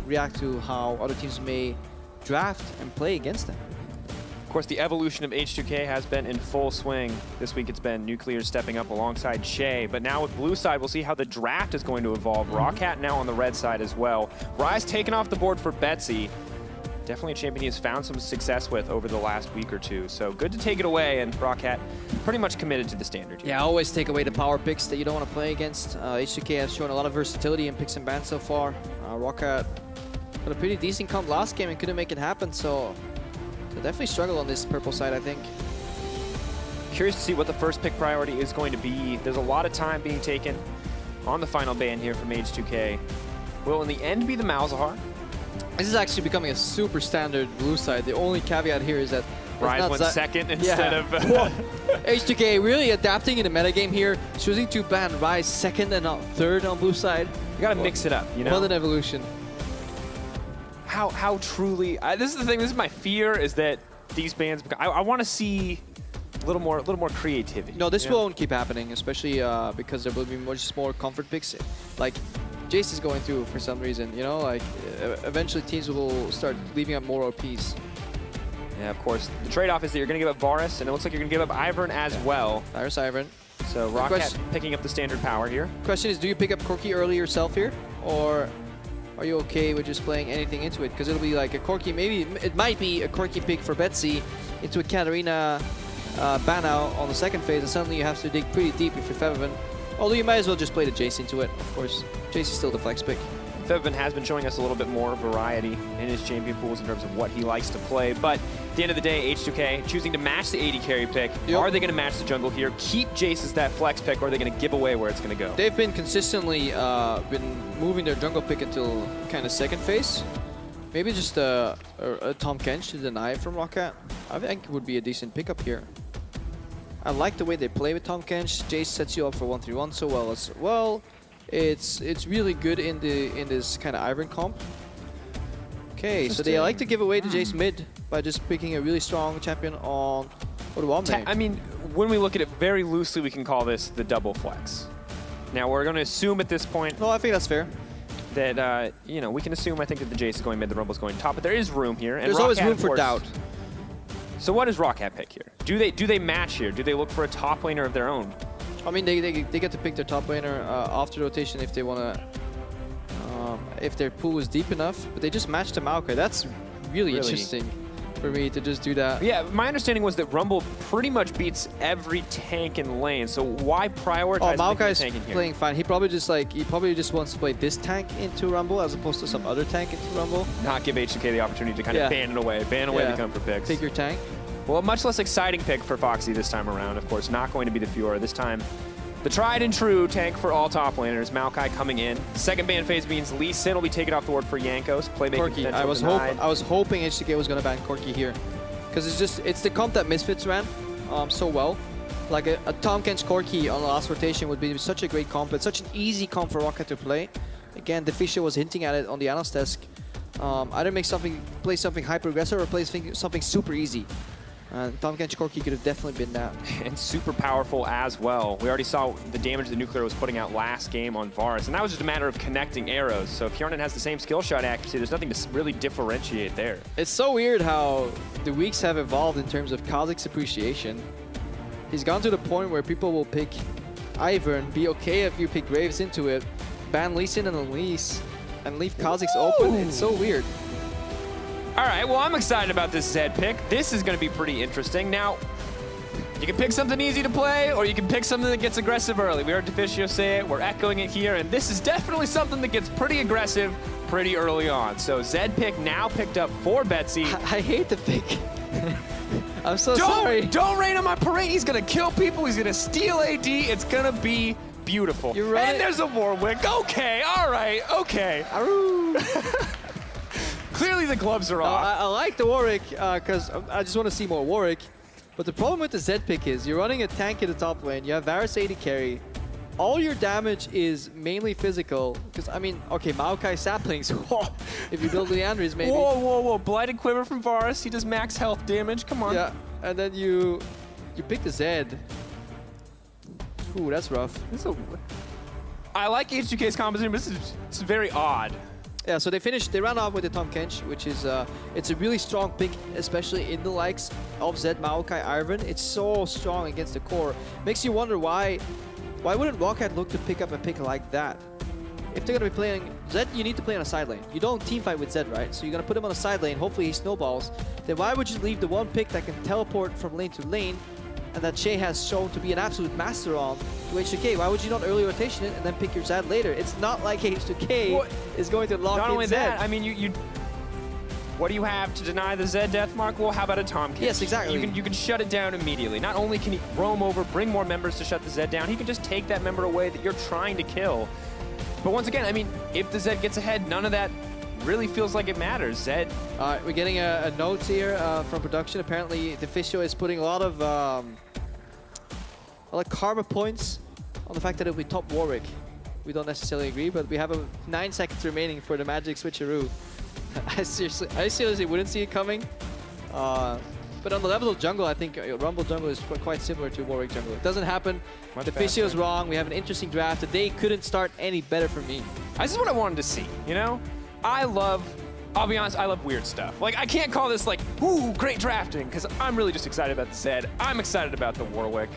react to how other teams may draft and play against them. Of course, the evolution of H2K has been in full swing. This week it's been Nuclear stepping up alongside Chei, but now with blue side, we'll see how the draft is going to evolve. ROCCAT now on the red side as well. Rise taken off the board for Betsy. Definitely a champion he has found some success with over the last week or two. So good to take it away, and ROCCAT pretty much committed to the standard here. Yeah, always take away the power picks that you don't want to play against. H2K has shown a lot of versatility in picks and bans so far. ROCCAT got a pretty decent comp last game and couldn't make it happen, so they'll definitely struggle on this purple side, I think. Curious to see what the first pick priority is going to be. There's a lot of time being taken on the final ban here from H2K. Will in the end be the Malzahar? This is actually becoming a super standard blue side. The only caveat here is that Rise went second instead of... H2K really adapting in the metagame here, choosing to ban Rise second and not third on blue side. You gotta mix it up, you know? What an evolution. How truly... this is the thing, this is my fear, is that these bans... I want to see a little more creativity. No, this won't keep happening, especially because there will be much more comfort picks. Like, Jayce is going through for some reason, you know? Like, eventually teams will start leaving up more OPs. Yeah, of course. The trade-off is that you're going to give up Varus, and it looks like you're going to give up IVern as well. Varus, IVern. So ROCCAT picking up the standard power here. Question is, do you pick up Corki early yourself here? Or are you okay with just playing anything into it? Because it'll be like a Corki, maybe it might be a Corki pick for Betsy into a Katarina ban out on the second phase, and suddenly you have to dig pretty deep if you're Febiven. Although you might as well just play the Jayce into it, of course. Jayce is still the flex pick. Febiven has been showing us a little bit more variety in his champion pools in terms of what he likes to play, but at the end of the day, H2K choosing to match the AD carry pick. Yep. Are they going to match the jungle here, keep Jayce as that flex pick, or are they going to give away where it's going to go? They've been consistently moving their jungle pick until kind of second phase. Maybe just a Tahm Kench to deny from ROCCAT. I think it would be a decent pickup here. I like the way they play with Tahm Kench. Jayce sets you up for 1-3-1 so well as well. It's really good in this kind of IVern comp. Okay, so they like to give away the Jayce mid by just picking a really strong champion on Odoamne. I mean, when we look at it very loosely, we can call this the double flex. Now we're going to assume at this point. No, I think that's fair. That you know, we can assume. I think that the Jayce is going mid, the Rumble's going top, but there is room here. And there's always room for doubt. So what does ROCCAT pick here? Do they match here? Do they look for a top laner of their own? I mean, they get to pick their top laner after rotation if they want to, if their pool is deep enough. But they just match the Maokai. That's really interesting for me to just do that. Yeah, my understanding was that Rumble pretty much beats every tank in lane. So why prioritize Maokai's tank in here? Playing fine. He probably just wants to play this tank into Rumble as opposed to some other tank into Rumble. Not give H2K the opportunity to kind of ban away the comfort picks. Pick your tank. Well, a much less exciting pick for Phaxi this time around. Of course, not going to be the Fiora. This time, the tried and true tank for all top laners. Maokai coming in. Second ban phase means Lee Sin will be taken off the board for Jankos. Playmaking potential I was hoping H2K was going to ban Corki here. Because it's the comp that Misfits ran so well. Like a Tahm Kench Corki on the last rotation would be such a great comp. It's such an easy comp for ROCCAT to play. Again, the Fisher was hinting at it on the analyst desk. Either play something hyper aggressive or play something super easy. Tahm Kench Corki could have definitely been that. And super powerful as well. We already saw the damage the Nuclear was putting out last game on Varus, and that was just a matter of connecting arrows. So if Hjarnan has the same skill shot accuracy, there's nothing to really differentiate there. It's so weird how the weeks have evolved in terms of Kha'Zix's appreciation. He's gone to the point where people will pick IVern, be okay if you pick Graves into it, ban Lee Sin and Elise, and leave Kha'Zix open. It's so weird. All right, well, I'm excited about this Zed pick. This is going to be pretty interesting. Now, you can pick something easy to play, or you can pick something that gets aggressive early. We heard Deficio say it, we're echoing it here, and this is definitely something that gets pretty aggressive pretty early on. So Zed pick now picked up for Betsy. I hate the pick. I'm so sorry. Don't rain on my parade. He's going to kill people. He's going to steal AD. It's going to be beautiful. You're right. And there's a Warwick. Okay, all right, okay. Clearly the gloves are off. I like the Warwick because I just want to see more Warwick. But the problem with the Zed pick is you're running a tank in the top lane. You have Varus AD carry. All your damage is mainly physical. Because, I mean, okay, Maokai saplings. If you build Leandries, maybe. Whoa. Blighted Quiver from Varus. He does max health damage. Come on. Yeah, and then you pick the Zed. Ooh, that's rough. I like H2K's composition, but it's very odd. Yeah, so they ran off with the Tahm Kench, which is it's a really strong pick, especially in the likes of Zed, Maokai, IVern. It's so strong against the core. Makes you wonder why wouldn't ROCCAT look to pick up a pick like that? If they're gonna be playing Zed, you need to play on a side lane. You don't team fight with Zed, right? So you're gonna put him on a side lane, hopefully he snowballs. Then why would you leave the one pick that can teleport from lane to lane and that Chei has shown to be an absolute master on to H2K? Why would you not early rotation it and then pick your Zed later? It's not like H2K is going to lock in Zed. Not only that, I mean, you what do you have to deny the Zed death mark? Well, how about a Tahm Kench? Yes, exactly. You can shut it down immediately. Not only can he roam over, bring more members to shut the Zed down, he can just take that member away that you're trying to kill. But once again, I mean, if the Zed gets ahead, none of that really feels like it matters. Zed. All right, we're getting a note here from production. Apparently, the Fisio is putting a lot of karma points on the fact that it'll be top Warwick. We don't necessarily agree, but we have 9 seconds remaining for the magic switcheroo. I seriously wouldn't see it coming. But on the level of jungle, I think Rumble jungle is quite similar to Warwick jungle. It doesn't happen. The Fisio is wrong. We have an interesting draft. The day couldn't start any better for me. This is what I wanted to see, you know? I'll be honest, I love weird stuff. Like, I can't call this like, ooh, great drafting, because I'm really just excited about the Zed. I'm excited about the Warwick.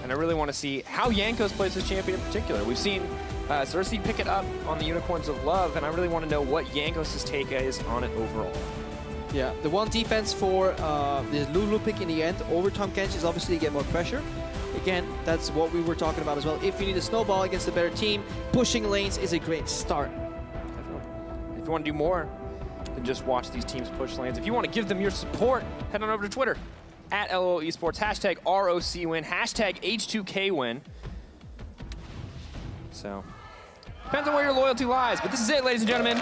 And I really want to see how Jankos plays this champion in particular. We've seen Cersei pick it up on the Unicorns of Love, and I really want to know what Jankos' take is on it overall. Yeah, the one defense for the Lulu pick in the end over Tahm Kench is obviously to get more pressure. Again, that's what we were talking about as well. If you need a snowball against a better team, pushing lanes is a great start. Definitely. If you want to do more than just watch these teams push lanes, if you want to give them your support, head on over to Twitter, at LOL eSports, hashtag ROCWin, hashtag H2KWin. So, depends on where your loyalty lies, but this is it, ladies and gentlemen.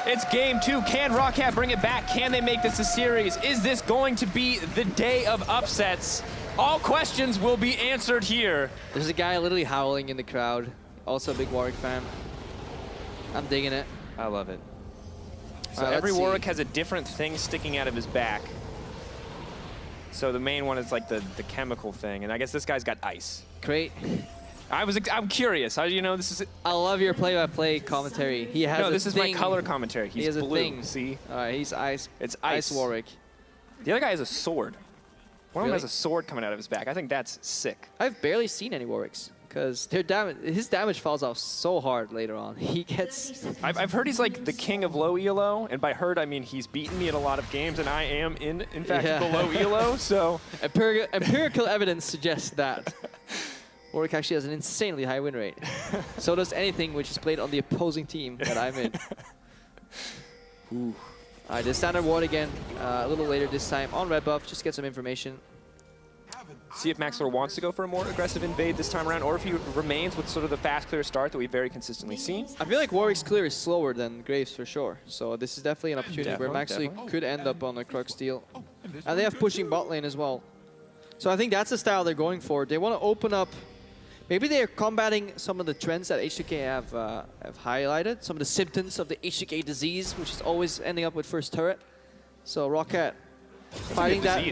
It's game 2. Can ROCCAT bring it back? Can they make this a series? Is this going to be the day of upsets? All questions will be answered here. There's a guy literally howling in the crowd. Also a big Warwick fan. I'm digging it. I love it. So every Warwick has a different thing sticking out of his back. So the main one is like the chemical thing, and I guess this guy's got ice. Great. I'm curious. How do you know this is? I love your play-by-play commentary. He has. No, this is my color commentary. He's he has blue. A thing. See? He's ice. It's ice. Warwick. The other guy has a sword. One of them Really? has a sword coming out of his back. I think that's sick. I've barely seen any Warwicks because his damage falls off so hard later on. He gets. I've heard he's like the king of low ELO, and by heard I mean he's beaten me in a lot of games, and I am in fact the low ELO. So empirical evidence suggests that Warwick actually has an insanely high win rate. So does anything which is played on the opposing team that I'm in. Ooh. All right, the standard ward again, a little later this time on red buff, just get some information. See if Maxlore wants to go for a more aggressive invade this time around, or if he remains with sort of the fast clear start that we've very consistently seen. I feel like Warwick's clear is slower than Graves for sure, so this is definitely an opportunity where Maxlore could end up on a Crux steal. And they have pushing bot lane as well. So I think that's the style they're going for. They want to open up. Maybe they're combating some of the trends that H2K have highlighted, some of the symptoms of the H2K disease, which is always ending up with first turret. So ROCCAT fighting that.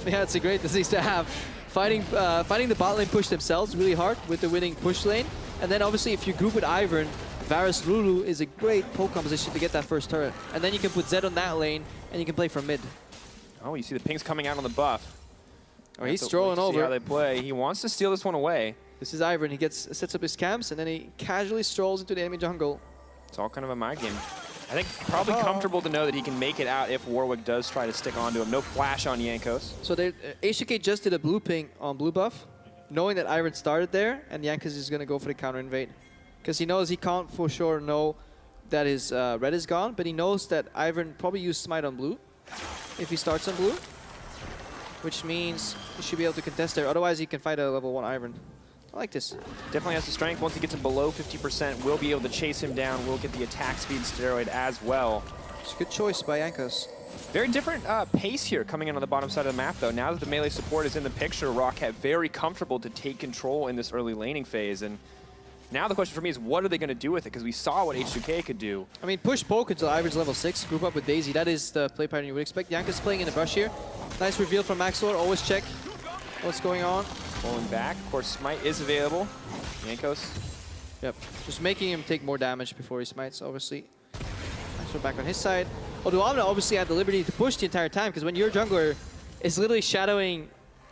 Yeah, it's a great disease to have. Fighting the bot lane push themselves really hard with the winning push lane. And then obviously if you group with IVern, Varus Lulu is a great poke composition to get that first turret. And then you can put Zed on that lane and you can play from mid. Oh, you see the pings coming out on the buff. Oh, he's strolling over. See how they play. He wants to steal this one away. This is IVern. He sets up his camps and then he casually strolls into the enemy jungle. It's all kind of a mind game. I think probably comfortable to know that he can make it out if Warwick does try to stick onto him. No flash on Jankos. So H2K just did a blue ping on blue buff, knowing that IVern started there, and Jankos is going to go for the counter invade. Because he knows he can't for sure know that his red is gone, but he knows that IVern probably used smite on blue if he starts on blue, which means he should be able to contest there. Otherwise, he can fight a level 1 IVern. I like this. Definitely has the strength. Once he gets him below 50%, we'll be able to chase him down. We'll get the attack speed steroid as well. It's a good choice by Jankos. Very different pace here coming in on the bottom side of the map, though. Now that the melee support is in the picture, ROCCAT very comfortable to take control in this early laning phase. And now the question for me is, what are they going to do with it? Because we saw what H2K could do. I mean, push poke until IVern's level 6, group up with Daisy. That is the play pattern you would expect. Jankos playing in the brush here. Nice reveal from Maxlore. Always check what's going on. Pulling back. Of course, smite is available. Jankos. Yep. Just making him take more damage before he smites, obviously. Maxlore back on his side. Odoamne obviously had the liberty to push the entire time, because when your jungler is literally shadowing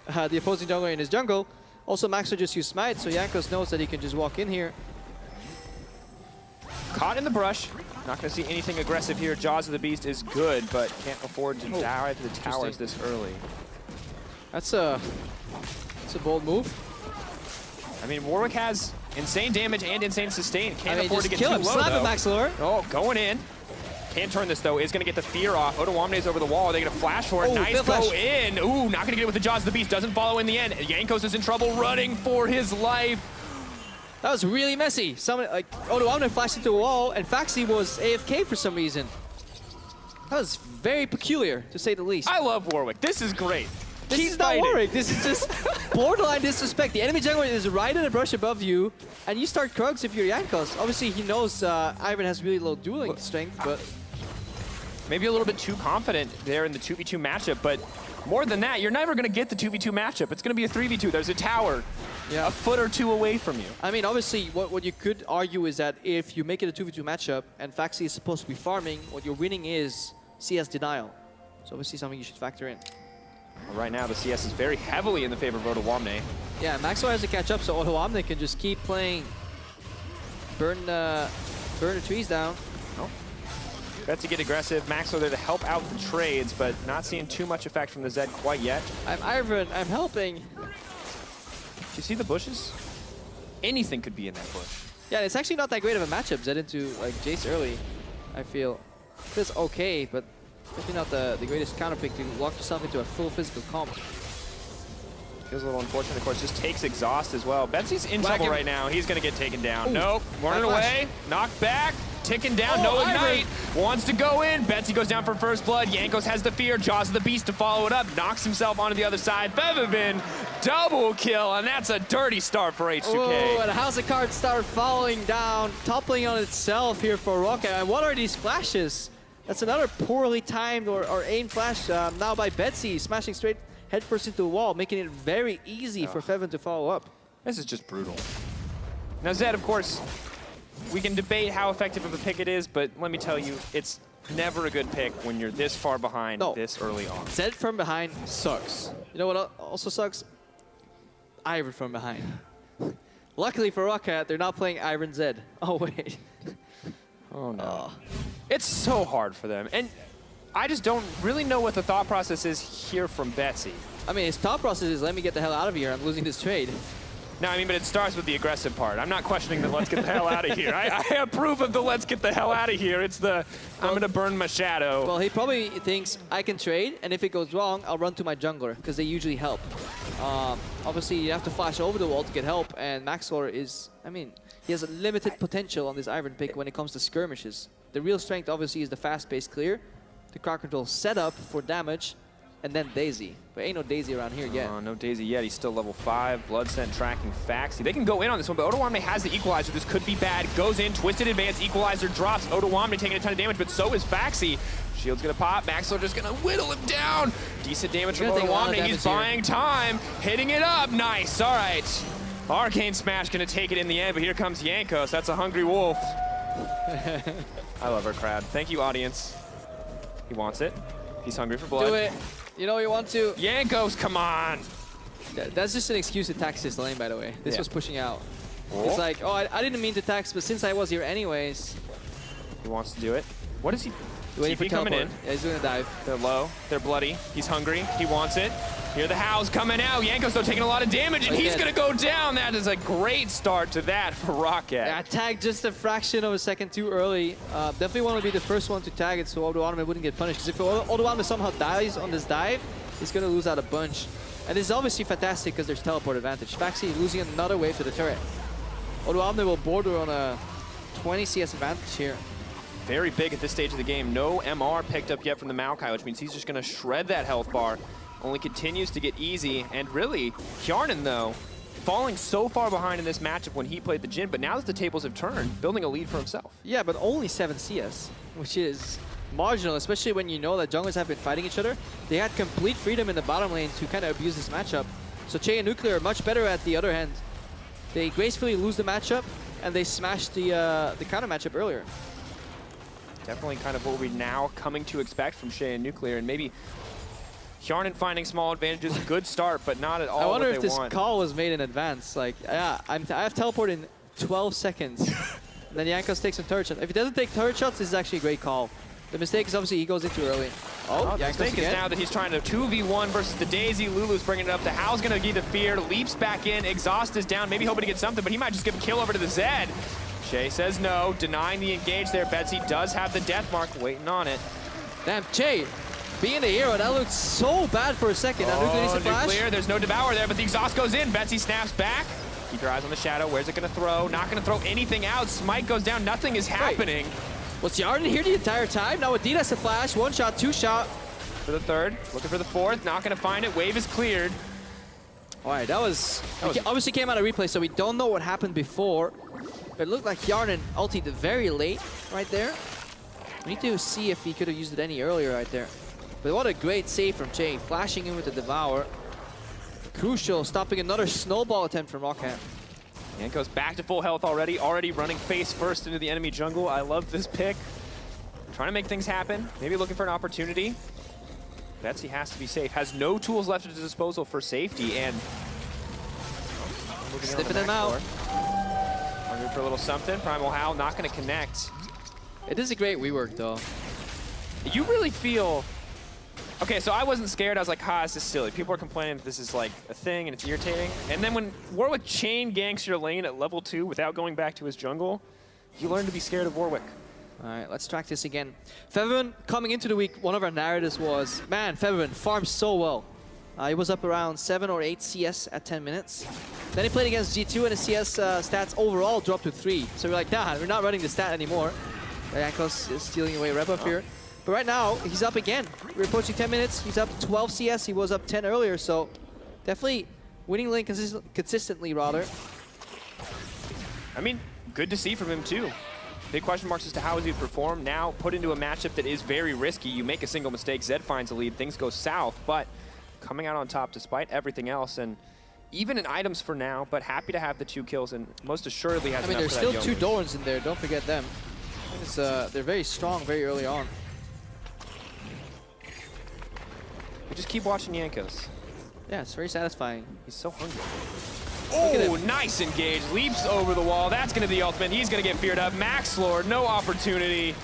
the opposing jungler in his jungle, also Maxlore just used Smite, so Jankos knows that he can just walk in here. Caught in the brush. Not going to see anything aggressive here. Jaws of the Beast is good, but can't afford to dive to the towers this early. That's a bold move. I mean, Warwick has insane damage and insane sustain. Can't afford to get too low, Slap though. Maxlore. Oh, going in. Can't turn this, though. Is going to get the fear off. Odoamne's over the wall. Are they going to flash for it? Nice go in. Ooh, not going to get it with the Jaws of the Beast. Doesn't follow in the end. Jankos is in trouble, running for his life. That was really messy. Odoamne flashed into a wall, and Phaxi was AFK for some reason. That was very peculiar, to say the least. I love Warwick. This is great. This is not Warwick. This is just borderline disrespect. The enemy jungler is right in a brush above you, and you start Krugs if you're Jankos. Obviously, he knows IVern has really low dueling strength, but maybe a little bit too confident there in the 2v2 matchup, but more than that, you're never going to get the 2v2 matchup. It's going to be a 3v2. There's a tower a foot or two away from you. I mean, obviously, what you could argue is that if you make it a 2v2 matchup and Phaxi is supposed to be farming, what you're winning is CS denial. So obviously something you should factor in. Well, right now, the CS is very heavily in the favor of Odoamne. Yeah, Maxlore has to catch up, so Odoamne can just keep playing, burn the trees down. Oh. Betsy get aggressive. Maxlore there to help out the trades, but not seeing too much effect from the Zed quite yet. I'm IVern, I'm helping. Do you see the bushes? Anything could be in that bush. Yeah, it's actually not that great of a matchup, Zed into like Jayce early, I feel. It's okay, but definitely not the greatest counter pick to lock yourself into a full physical comp. Feels a little unfortunate, of course, just takes exhaust as well. Betsy's in trouble right now. He's going to get taken down. Ooh. Nope. Running away. Knocked back. Ticking down. No ignite. Wants to go in. Betsy goes down for first blood. Jankos has the fear. Jaws of the Beast to follow it up. Knocks himself onto the other side. Febiven, double kill, and that's a dirty start for H2K. Oh, and how's the card start falling down, toppling on itself here for ROCCAT. And what are these flashes? That's another poorly timed or aimed flash now by Betsy, smashing straight headfirst into the wall, making it very easy for Febiven to follow up. This is just brutal. Now Zed, of course, we can debate how effective of a pick it is, but let me tell you, it's never a good pick when you're this far behind this early on. Zed from behind sucks. You know what also sucks? IVern from behind. Luckily for ROCCAT, they're not playing IVern Zed. Oh, wait. Oh, no. It's so hard for them. And I just don't really know what the thought process is here from Betsy. I mean, his thought process is, let me get the hell out of here. I'm losing this trade. No, I mean, but it starts with the aggressive part. I'm not questioning the let's get the hell out of here. I approve of the let's get the hell out of here. It's the I'm going to burn my shadow. Well, he probably thinks I can trade, and if it goes wrong, I'll run to my jungler, because they usually help. Obviously, you have to flash over the wall to get help, and Maxlore is, I mean, he has a limited potential on this IVern pick when it comes to skirmishes. The real strength, obviously, is the fast-paced clear, the crowd control setup for damage, and then Daisy. But ain't no Daisy around here yet. No Daisy yet. He's still level 5. Bloodscent tracking Phaxi. They can go in on this one, but Odoamne has the equalizer. This could be bad. Goes in, twisted advance, equalizer drops. Odoamne taking a ton of damage, but so is Phaxi. Shield's gonna pop. Maxlore just gonna whittle him down. Decent damage from Odoamne. He's buying time. Hitting it up. Nice. All right. Arcane Smash gonna take it in the end, but here comes Jankos. That's a hungry wolf. I love our crowd. Thank you, audience. He wants it. He's hungry for blood. Do it. You know you want to. Jankos, come on. That's just an excuse to tax this lane, by the way. This was pushing out. Oh. It's like, oh, I didn't mean to tax, but since I was here anyways. He wants to do it. What is he? Waiting for coming in. Yeah, he's doing a dive. They're low. They're bloody. He's hungry. He wants it. Here the Hows coming out. Jankos, though, taking a lot of damage, and he's going to go down. That is a great start to that for ROCCAT. Yeah, tagged just a fraction of a second too early. Definitely want to be the first one to tag it so Odoamne wouldn't get punished. Because if Odoamne somehow dies on this dive, he's going to lose out a bunch. And this is obviously fantastic because there's teleport advantage. Phaxi losing another wave to the turret. Odoamne will border on a 20 CS advantage here. Very big at this stage of the game. No MR picked up yet from the Maokai, which means he's just going to shred that health bar. Only continues to get easy. And really, Hjarnan, though, falling so far behind in this matchup when he played the Jhin. But now that the tables have turned, building a lead for himself. Yeah, but only 7 CS, which is marginal, especially when you know that junglers have been fighting each other. They had complete freedom in the bottom lane to kind of abuse this matchup. So Chei and Nuclear are much better at the other hand. They gracefully lose the matchup, and they smashed the counter matchup earlier. Definitely kind of what we're now coming to expect from Chei and Nuclear, and maybe Hjarnan finding small advantages, good start, but not at all. I wonder what if they this want. call was made in advance. Like, yeah, I have teleport in 12 seconds. Then Jankos takes some turret shots. If he doesn't take turret shots, this is actually a great call. The mistake is obviously he goes in too early. Oh, the mistake is now that he's trying to 2v1 versus the Daisy. Lulu's bringing it up. The Hal's going to be the fear. Leaps back in. Exhaust is down. Maybe hoping to get something, but he might just give a kill over to the Zed. Chei says no, denying the engage there. Betsy does have the death mark, waiting on it. Damn, Chei being the hero, that looked so bad for a second. Now Nuclear needs to flash. Nuclear, there's no devour there, but the exhaust goes in. Betsy snaps back. Keep your eyes on the shadow. Where's it going to throw? Not going to throw anything out. Smite goes down. Nothing is happening. Was Hjarnan here the entire time? Now Wadid has to flash. One shot, two shot. For the third, looking for the fourth. Not going to find it. Wave is cleared. All right, that was obviously came out of replay, so we don't know what happened before. But it looked like Hjarnan ultied very late right there. We need to see if he could have used it any earlier right there. But what a great save from Chei, flashing in with the Devour. Crucial, stopping another snowball attempt from ROCCAT. Jankos back to full health already running face first into the enemy jungle. I love this pick. Trying to make things happen, maybe looking for an opportunity. Betsy has to be safe, has no tools left at his disposal for safety, and sniffing him out. Hungry for a little something. Primal Hal not going to connect. It is a great rework though. You really feel... Okay, so I wasn't scared. I was like, this is silly. People are complaining that this is like a thing and it's irritating. And then when Warwick chain ganks your lane at level 2 without going back to his jungle, you learn to be scared of Warwick. All right, let's track this again. Febiven, coming into the week, one of our narratives was, man, Febiven farms so well. He was up around 7 or 8 CS at 10 minutes. Then he played against G2 and his CS stats overall dropped to 3. So we're like, nah, we're not running the stat anymore. Jankos is stealing away red buff here. But right now, he's up again. We're approaching 10 minutes. He's up 12 CS. He was up 10 earlier, so definitely winning lane consistently, rather. I mean, good to see from him, too. Big question marks as to how he would perform. Now, put into a matchup that is very risky. You make a single mistake, Zed finds a lead, things go south, but coming out on top despite everything else, and even in items for now, but happy to have the 2 kills, and most assuredly has enough there's for that still 2 Dorans in there, don't forget them. They're very strong very early on. We just keep watching Jankos. Yeah, it's very satisfying. He's so hungry. Oh, nice engage. Leaps over the wall. That's going to be the ultimate. He's going to get feared up. Maxlore, no opportunity.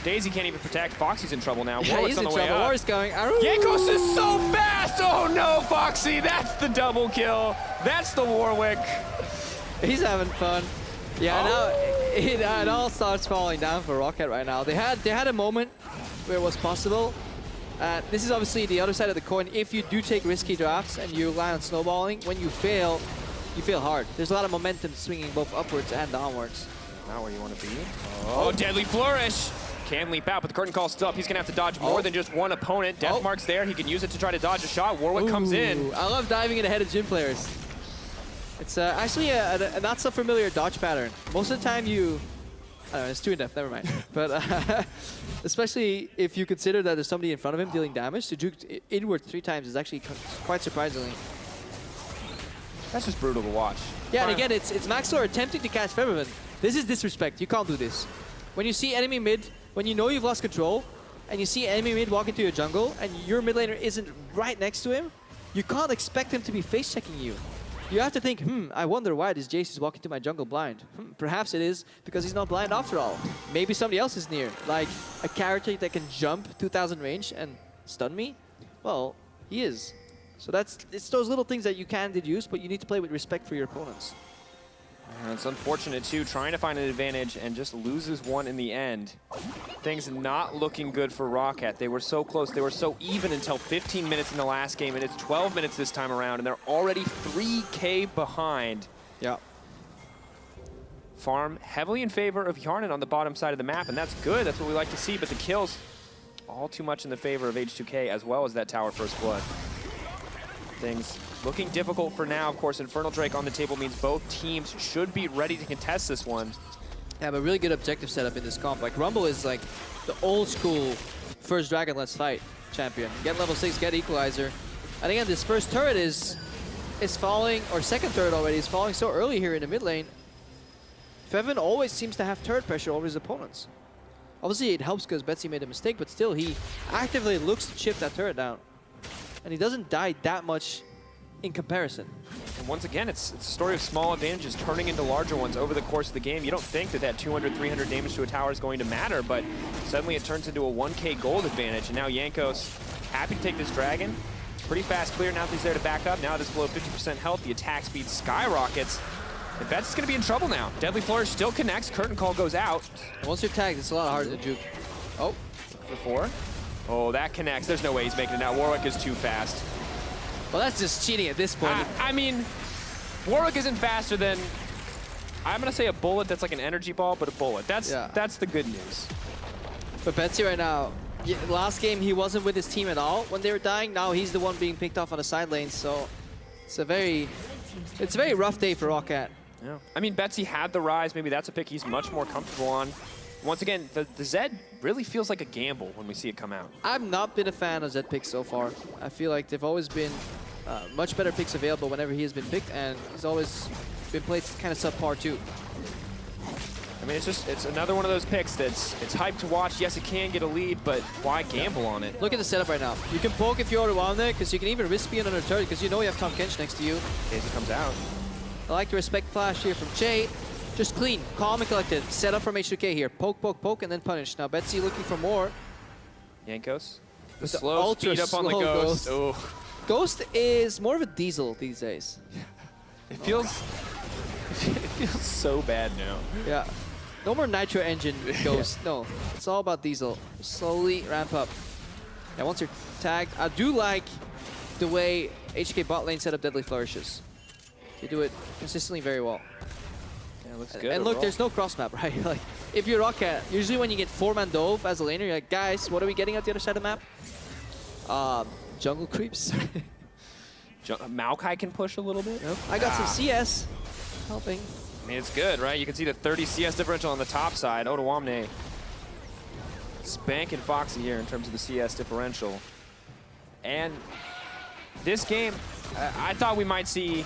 Daisy can't even protect. Phaxi's in trouble now. Yeah, Warwick's on the way up. Warwick's going. Jankos is so fast. Oh no, Phaxi. That's the double kill. That's the Warwick. He's having fun. Yeah, now it all starts falling down for ROCCAT right now. They had a moment where it was possible. This is obviously the other side of the coin. If you do take risky drafts and you rely on snowballing, when you fail hard. There's a lot of momentum swinging both upwards and downwards. Not where you want to be. Oh, deadly flourish. Can leap out, but the curtain call's still up. He's going to have to dodge more than just one opponent. Death mark's there. He can use it to try to dodge a shot. Warwick comes in. I love diving in ahead of Jhin players. It's actually a not so familiar dodge pattern. Most of the time I don't know, it's 2 in depth, never mind. But especially if you consider that there's somebody in front of him dealing damage, to juke inward 3 times is actually quite surprisingly. That's just brutal to watch. Yeah, and again, it's Maxlore attempting to catch Febiven. This is disrespect. You can't do this. When you see enemy mid, when you know you've lost control, and you see enemy mid walk into your jungle, and your mid laner isn't right next to him, you can't expect him to be face checking you. You have to think, I wonder why this Jayce is walking to my jungle blind. Perhaps it is because he's not blind after all. Maybe somebody else is near, like a character that can jump 2,000 range and stun me. Well, he is. So it's those little things that you can deduce, but you need to play with respect for your opponents. And it's unfortunate too, trying to find an advantage and just loses one in the end. Things not looking good for ROCCAT. They were so close, they were so even until 15 minutes in the last game, and it's 12 minutes this time around, and they're already 3K behind. Yeah. Farm heavily in favor of Hjarnan on the bottom side of the map, and that's good, that's what we like to see, but the kills all too much in the favor of H2K, as well as that tower first blood. Things looking difficult for now. Of course, Infernal Drake on the table means both teams should be ready to contest this one. Yeah, but really good objective setup in this comp. Like, Rumble is like the old school first dragon let's fight champion. Get level 6, get equalizer. And again, this first turret is falling, or second turret already, is falling so early here in the mid lane. Febiven always seems to have turret pressure over his opponents. Obviously, it helps because Betsy made a mistake, but still, he actively looks to chip that turret down. And he doesn't die that much in comparison. And once again, it's a story of small advantages turning into larger ones over the course of the game. You don't think that 200, 300 damage to a tower is going to matter, but suddenly it turns into a 1k gold advantage. And now Jankos happy to take this dragon. Pretty fast clear now that he's there to back up. Now it is below 50% health. The attack speed skyrockets. And Betsy's going to be in trouble now. Deadly Flourish still connects. Curtain Call goes out. And once you're tagged, it's a lot harder to juke. Oh, for 4. Oh, that connects. There's no way he's making it now. Warwick is too fast. Well, that's just cheating at this point. I mean, Warwick isn't faster than, I'm going to say a bullet that's like an energy ball, but a bullet. That's the good news. But Betsy right now, last game he wasn't with his team at all when they were dying. Now he's the one being picked off on the side lane, so it's a very rough day for ROCCAT. Yeah. I mean, Betsy had the Rise. Maybe that's a pick he's much more comfortable on. Once again, the Zed really feels like a gamble when we see it come out. I've not been a fan of Zed picks so far. I feel like they've always been much better picks available whenever he has been picked, and he's always been played kind of subpar too. I mean, it's another one of those picks that's hyped to watch. Yes, it can get a lead, but why gamble on it? Look at the setup right now. You can poke if you're Odoamne, because you can even risk being on a turret, because you know you have Tahm Kench next to you. Jayce comes out. I like the respect flash here from Chei. Just clean, calm and collected. Set up from H2K here. Poke, poke, poke, and then punish. Now Betsy looking for more. Jankos. The slow speed up on the Ghost. Oh. Ghost is more of a diesel these days. It feels so bad now. Yeah. No more nitro engine Ghost. Yeah. No. It's all about diesel. Slowly ramp up. Now once you're tagged, I do like the way H2K bot lane set up Deadly Flourishes. They do it consistently very well. Yeah, looks good. And look, there's no cross map, right? Like, if you're ROCCAT, usually when you get 4-man Dove as a laner, you're like, guys, what are we getting at the other side of the map? Jungle creeps. Maokai can push a little bit. Yep. I got some CS helping. I mean, it's good, right? You can see the 30 CS differential on the top side. Odoamne spanking Phaxi here in terms of the CS differential. And this game, I thought we might see,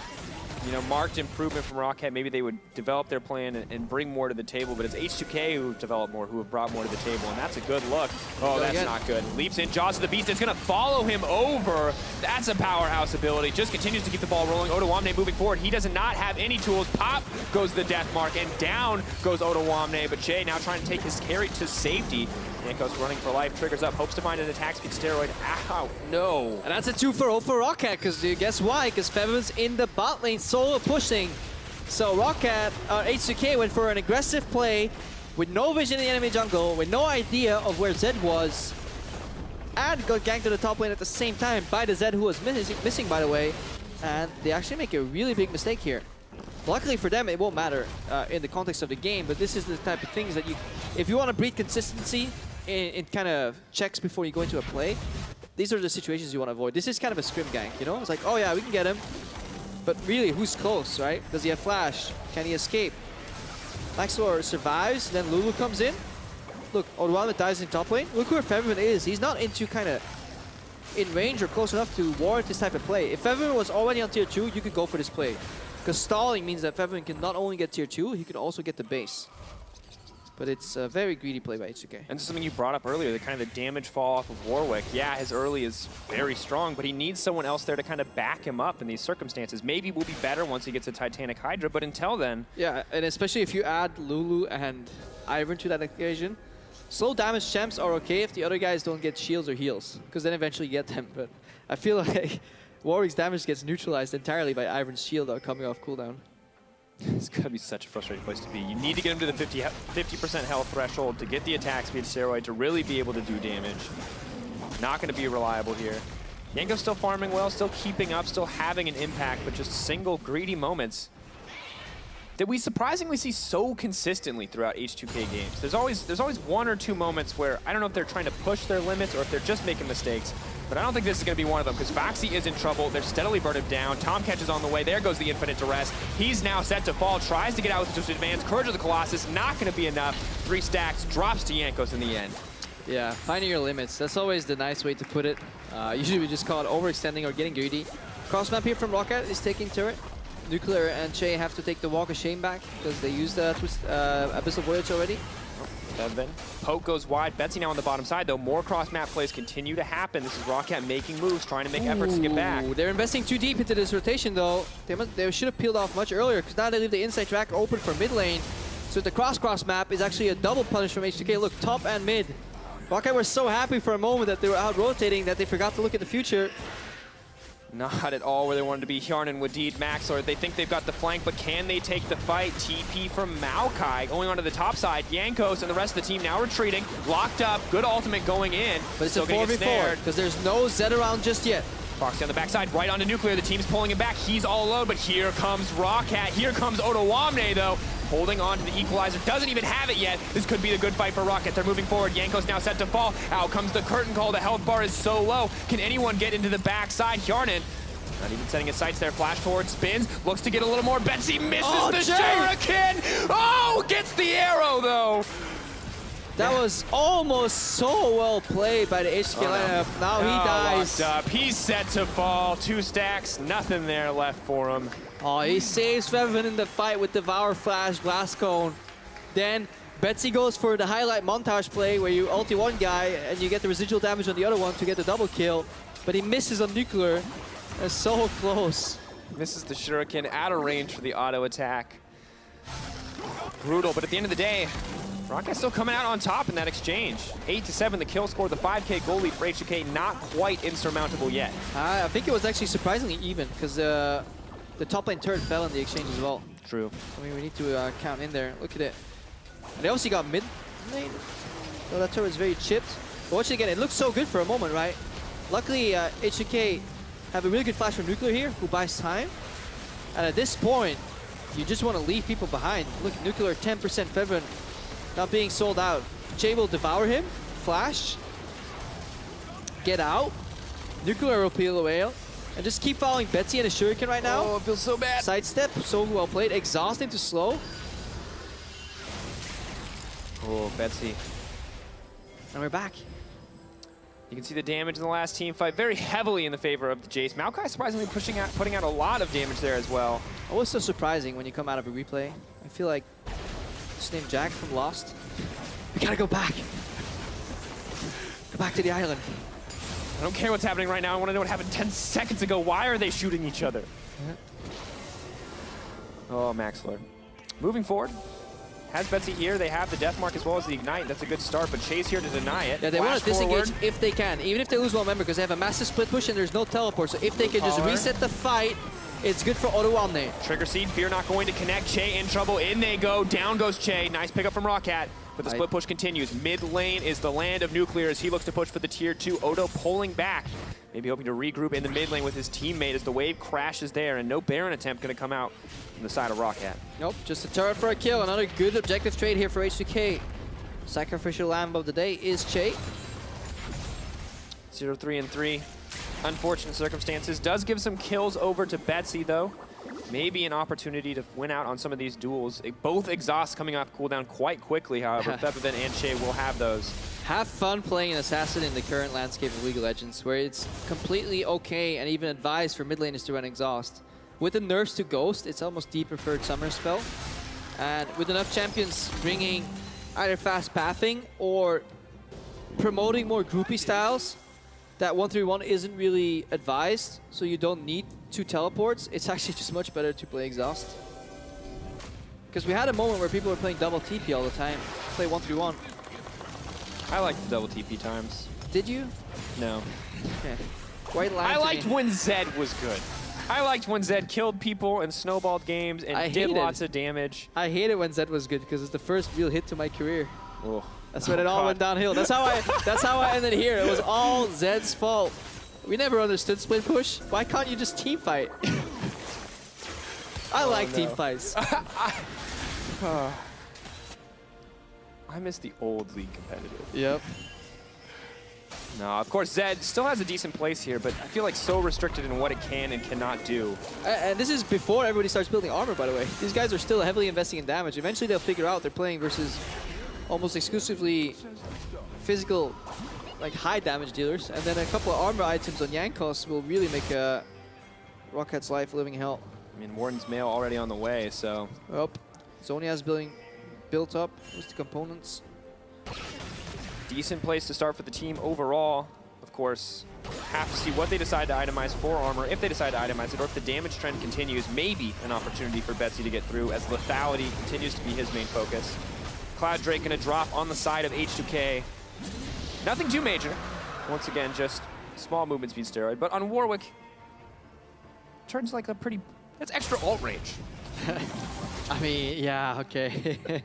you know, marked improvement from ROCCAT. Maybe they would develop their plan and bring more to the table, but it's H2K who have developed more, who have brought more to the table, and that's a good look. Oh, that's not good. Leaps in, Jaws of the Beast. It's going to follow him over. That's a powerhouse ability. Just continues to keep the ball rolling. Odoamne moving forward. He does not have any tools. Pop goes the death mark, and down goes Odoamne, but Chei now trying to take his carry to safety. Jankos running for life, triggers up, hopes to find an attack speed steroid. Ow, no. And that's a 2-for-0 for ROCCAT, because guess why? Because Febiven's in the bot lane, solo pushing. So ROCCAT, H2K went for an aggressive play with no vision in the enemy jungle, with no idea of where Zed was, and got ganked to the top lane at the same time by the Zed who was missing, by the way. And they actually make a really big mistake here. Luckily for them, it won't matter in the context of the game, but this is the type of things that if you want to breed consistency in kind of checks before you go into a play, these are the situations you want to avoid. This is kind of a scrim gank, you know? It's like, oh yeah, we can get him. But really, who's close, right? Does he have flash? Can he escape? Maxlore survives, then Lulu comes in. Look, Odoamne dies in top lane. Look where Febiven is. He's not into kind of in range or close enough to warrant this type of play. If Febiven was already on tier 2, you could go for this play. Because stalling means that Febiven can not only get tier 2, he can also get the base. But it's a very greedy play by H2K. And something you brought up earlier, the kind of the damage fall off of Warwick. Yeah, his early is very strong, but he needs someone else there to kind of back him up in these circumstances. Maybe we'll be better once he gets a Titanic Hydra, but until then... Yeah, and especially if you add Lulu and IVern to that equation, slow damage champs are okay if the other guys don't get shields or heals, because then eventually you get them. But I feel like Warwick's damage gets neutralized entirely by IVern's shield coming off cooldown. It's going to be such a frustrating place to be. You need to get him to the 50% health threshold to get the attack speed steroid to really be able to do damage. Not going to be reliable here. Jankos still farming well, still keeping up, still having an impact, but just single greedy moments that we surprisingly see so consistently throughout H2K games. There's always one or two moments where I don't know if they're trying to push their limits or if they're just making mistakes, but I don't think this is going to be one of them because Phaxi is in trouble. They're steadily burning down. Tahm catches on the way. There goes the Infinite Duress. He's now set to fall, tries to get out with his advance. Courage of the Colossus, not going to be enough. 3 stacks, drops to Jankos in the end. Yeah, finding your limits. That's always the nice way to put it. Usually we just call it overextending or getting greedy. Cross map here from ROCCAT is taking turret. Nuclear and Chei have to take the Walk of Shame back because they used Abyssal Voyage already. Febiven. Poke goes wide. Betsy now on the bottom side, though. More cross-map plays continue to happen. This is ROCCAT making moves, trying to make efforts to get back. They're investing too deep into this rotation, though. They should have peeled off much earlier, because now they leave the inside track open for mid lane. So the cross map is actually a double punish from H2K. Look, top and mid. ROCCAT were so happy for a moment that they were out rotating that they forgot to look at the future. Not at all where they wanted to be. Hjarnan, Wadid, Maxlore, they think they've got the flank, but can they take the fight? TP from Maokai going onto the top side. Jankos and the rest of the team now retreating. Locked up, good ultimate going in. But it's a 4v4, because there's no Zed around just yet. Phaxi on the backside, right onto Nuclear. The team's pulling him back. He's all alone, but here comes ROCCAT. Here comes Odoamne, though. Holding on to the equalizer, doesn't even have it yet. This could be the good fight for ROCCAT. They're moving forward. Jankos now set to fall. Out comes the curtain call. The health bar is so low. Can anyone get into the backside? Hjarnan, not even setting his sights there. Flash forward, spins, looks to get a little more. Betsy misses the shuriken. Oh, gets the arrow, though. That was almost so well played by the H2K lineup. Now he dies. Locked up. He's set to fall. 2 stacks, nothing there left for him. Oh, he saves Febiven in the fight with Devour Flash, Blast Cone. Then Betsy goes for the highlight montage play where you ulti one guy and you get the residual damage on the other one to get the double kill. But he misses on Nuclear. That's so close. Misses the shuriken, out of range for the auto attack. Brutal, but at the end of the day, ROCCAT still coming out on top in that exchange. 8-7 the kill score, the 5K goal lead for H2K, not quite insurmountable yet. I think it was actually surprisingly even, because the top lane turret fell in the exchange as well. True. I mean, we need to count in there. Look at it. And they obviously got mid lane. So that turret is very chipped. But watch it again, it looks so good for a moment, right? Luckily, H2K have a really good flash from Nuclear here, who buys time. And at this point, you just want to leave people behind. Look, Nuclear 10% Febiven not being sold out. Chei will devour him. Flash. Get out. Nuclear will peel away. And just keep following Betsy and a shuriken right now. Oh, it feels so bad. Sidestep, so well played. Exhausting to slow. Oh, Betsy. And we're back. You can see the damage in the last team fight very heavily in the favor of the Jayce. Maokai surprisingly putting out a lot of damage there as well. Always so surprising when you come out of a replay. I feel like his name Jack from Lost. We gotta go back. Go back to the island. I don't care what's happening right now. I want to know what happened 10 seconds ago. Why are they shooting each other? Yeah. Oh, Maxlore. Moving forward. Has Betsy here. They have the death mark as well as the ignite. That's a good start, but Chei's here to deny it. Yeah, they want to disengage if they can, even if they lose one member, because they have a massive split push and there's no teleport. So if they can just reset the fight, it's good for Odoamne. Trigger seed, fear not going to connect. Chei in trouble. In they go. Down goes Chei. Nice pickup from ROCCAT. But the split push continues. Mid lane is the land of Nuclear as he looks to push for the tier 2. Odo pulling back. Maybe hoping to regroup in the mid lane with his teammate as the wave crashes there, and no Baron attempt going to come out from the side of ROCCAT. Nope, just a turret for a kill. Another good objective trade here for H2K. Sacrificial lamb of the day is Chei. 0-3-3. Unfortunate circumstances. Does give some kills over to Betsy, though. Maybe an opportunity to win out on some of these duels. Both exhausts coming off cooldown quite quickly, however. Febiven and Chei will have those. Have fun playing an assassin in the current landscape of League of Legends, where it's completely okay and even advised for mid laners to run exhaust. With the nerfs to Ghost, it's almost the preferred summer spell. And with enough champions bringing either fast pathing or promoting more groupie styles, that 1-3-1 isn't really advised, so you don't need 2 teleports. It's actually just much better to play exhaust. Because we had a moment where people were playing double TP all the time, play 1-3-1. I liked the double TP times. Did you? No. Okay. Quite lying. I liked when Zed was good. I liked when Zed killed people and snowballed games and did lots of damage. I hated when Zed was good because it's the first real hit to my career. Oh. That's when it all went downhill. That's how I ended here. It was all Zed's fault. We never understood split push. Why can't you just team fight? I like team fights. I miss the old League competitive. Yep. No, of course Zed still has a decent place here, but I feel like so restricted in what it can and cannot do. And this is before everybody starts building armor, by the way. These guys are still heavily investing in damage. Eventually they'll figure out they're playing versus almost exclusively physical, like high damage dealers. And then a couple of armor items on Jankos will really make ROCCAT's life a living hell. I mean, Warden's Mail already on the way, so. Well, Zonia's built up with the components. Decent place to start for the team overall. Of course, have to see what they decide to itemize for armor, if they decide to itemize it, or if the damage trend continues, maybe an opportunity for Betsy to get through as lethality continues to be his main focus. Cloud Drake gonna drop on the side of H2K. Nothing too major. Once again, just small movement speed steroid. But on Warwick, turns like a pretty, that's extra alt range. I mean, yeah, okay.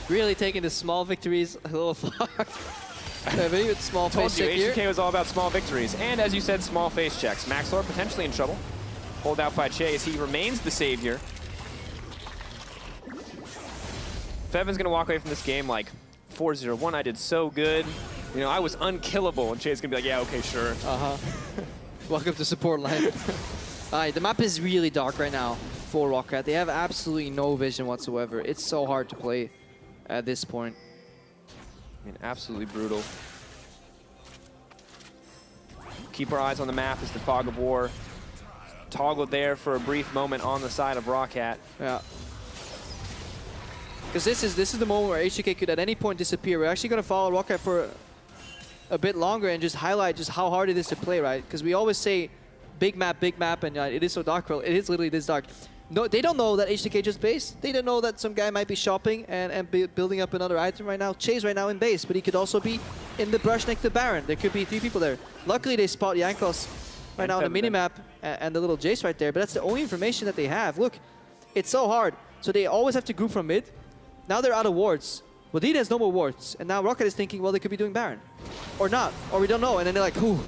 Really taking the small victories a little far. Maybe with small face check here. H2K was all about small victories. And as you said, small face checks. Maxlore potentially in trouble. Pulled out by Chei as he remains the savior. Febiven's gonna walk away from this game like 4-0-1. I did so good. You know, I was unkillable. And Chei's gonna be like, yeah, okay, sure. Welcome to support life. Alright, the map is really dark right now for ROCCAT. They have absolutely no vision whatsoever. It's so hard to play at this point. I mean, absolutely brutal. Keep our eyes on the map as the fog of war toggled there for a brief moment on the side of ROCCAT. Yeah. Because this is the moment where H2K could at any point disappear. We're actually going to follow ROCCAT for a bit longer and just highlight just how hard it is to play, right? Because we always say big map, and it is so dark. Well, it is literally this dark. No, they don't know that H2K just base. They don't know that some guy might be shopping and building up another item right now. Chei's right now in base, but he could also be in the brush next to Baron. There could be 3 people there. Luckily, they spot Jankos right now on the minimap and the little Jayce right there, but that's the only information that they have. Look, it's so hard. So they always have to group from mid. Now they're out of wards. Wadid has no more wards, and now ROCCAT is thinking, well, they could be doing Baron. Or not, or we don't know. And then they're like, whew,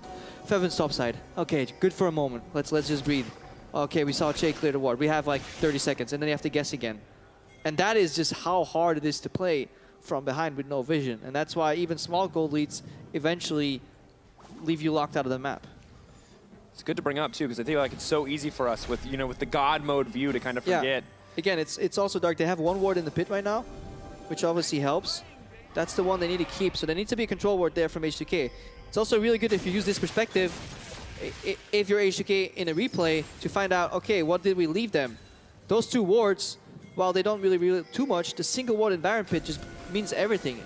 Febiven's topside. Okay, good for a moment. Let's just breathe. Okay, we saw Chei clear the ward. We have like 30 seconds, and then you have to guess again. And that is just how hard it is to play from behind with no vision. And that's why even small gold leads eventually leave you locked out of the map. It's good to bring up, too, because I feel like it's so easy for us with, you know, with the God mode view to kind of forget. Yeah. Again, it's also dark. They have 1 ward in the pit right now, which obviously helps. That's the one they need to keep. So there needs to be a control ward there from H2K. It's also really good if you use this perspective, if you're H2K in a replay, to find out, okay, what did we leave them? Those 2 wards, while they don't really reveal too much, the single ward in Baron Pit just means everything.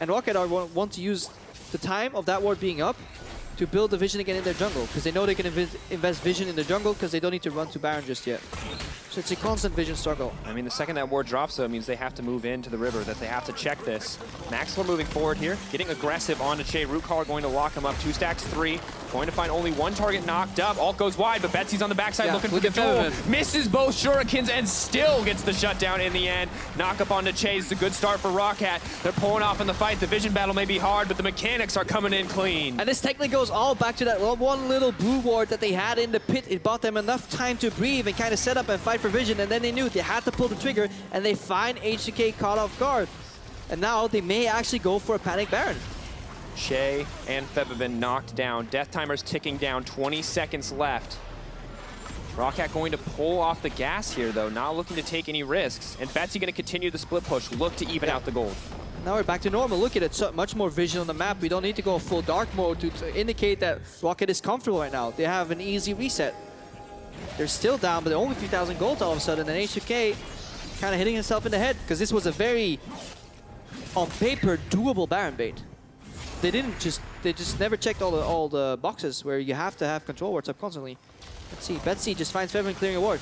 And ROCCAT want to use the time of that ward being up to build the vision again in their jungle, because they know they can invest vision in the jungle because they don't need to run to Baron just yet. So it's a constant vision struggle. I mean, the second that ward drops, though, means they have to move into the river, that they have to check this. Maxlore moving forward here, getting aggressive onto Chei. Root Caller going to lock him up. 2 stacks, 3. Going to find only 1 target knocked up. Ult goes wide, but Betsy's on the backside looking for control. Misses both shurikens and still gets the shutdown in the end. Knock up onto Chei is a good start for ROCCAT. They're pulling off in the fight. The vision battle may be hard, but the mechanics are coming in clean. And this technically goes all back to that one little blue ward that they had in the pit. It bought them enough time to breathe and kind of set up and fight for vision, and then they knew they had to pull the trigger, and they find H2K caught off guard. And now they may actually go for a panic Baron. Chei and Febiven knocked down. Death timer's ticking down, 20 seconds left. ROCCAT going to pull off the gas here, though, not looking to take any risks. And Betsy going to continue the split push, look to even out the gold. Now we're back to normal. Look at it, so much more vision on the map. We don't need to go full dark mode to indicate that ROCCAT is comfortable right now. They have an easy reset. They're still down, but they're only 3,000 gold all of a sudden. And H2K kind of hitting himself in the head, because this was a very, on paper, doable Baron bait. They just never checked all the boxes where you have to have control wards up constantly. Let's see, Betsy just finds Febiven clearing a ward.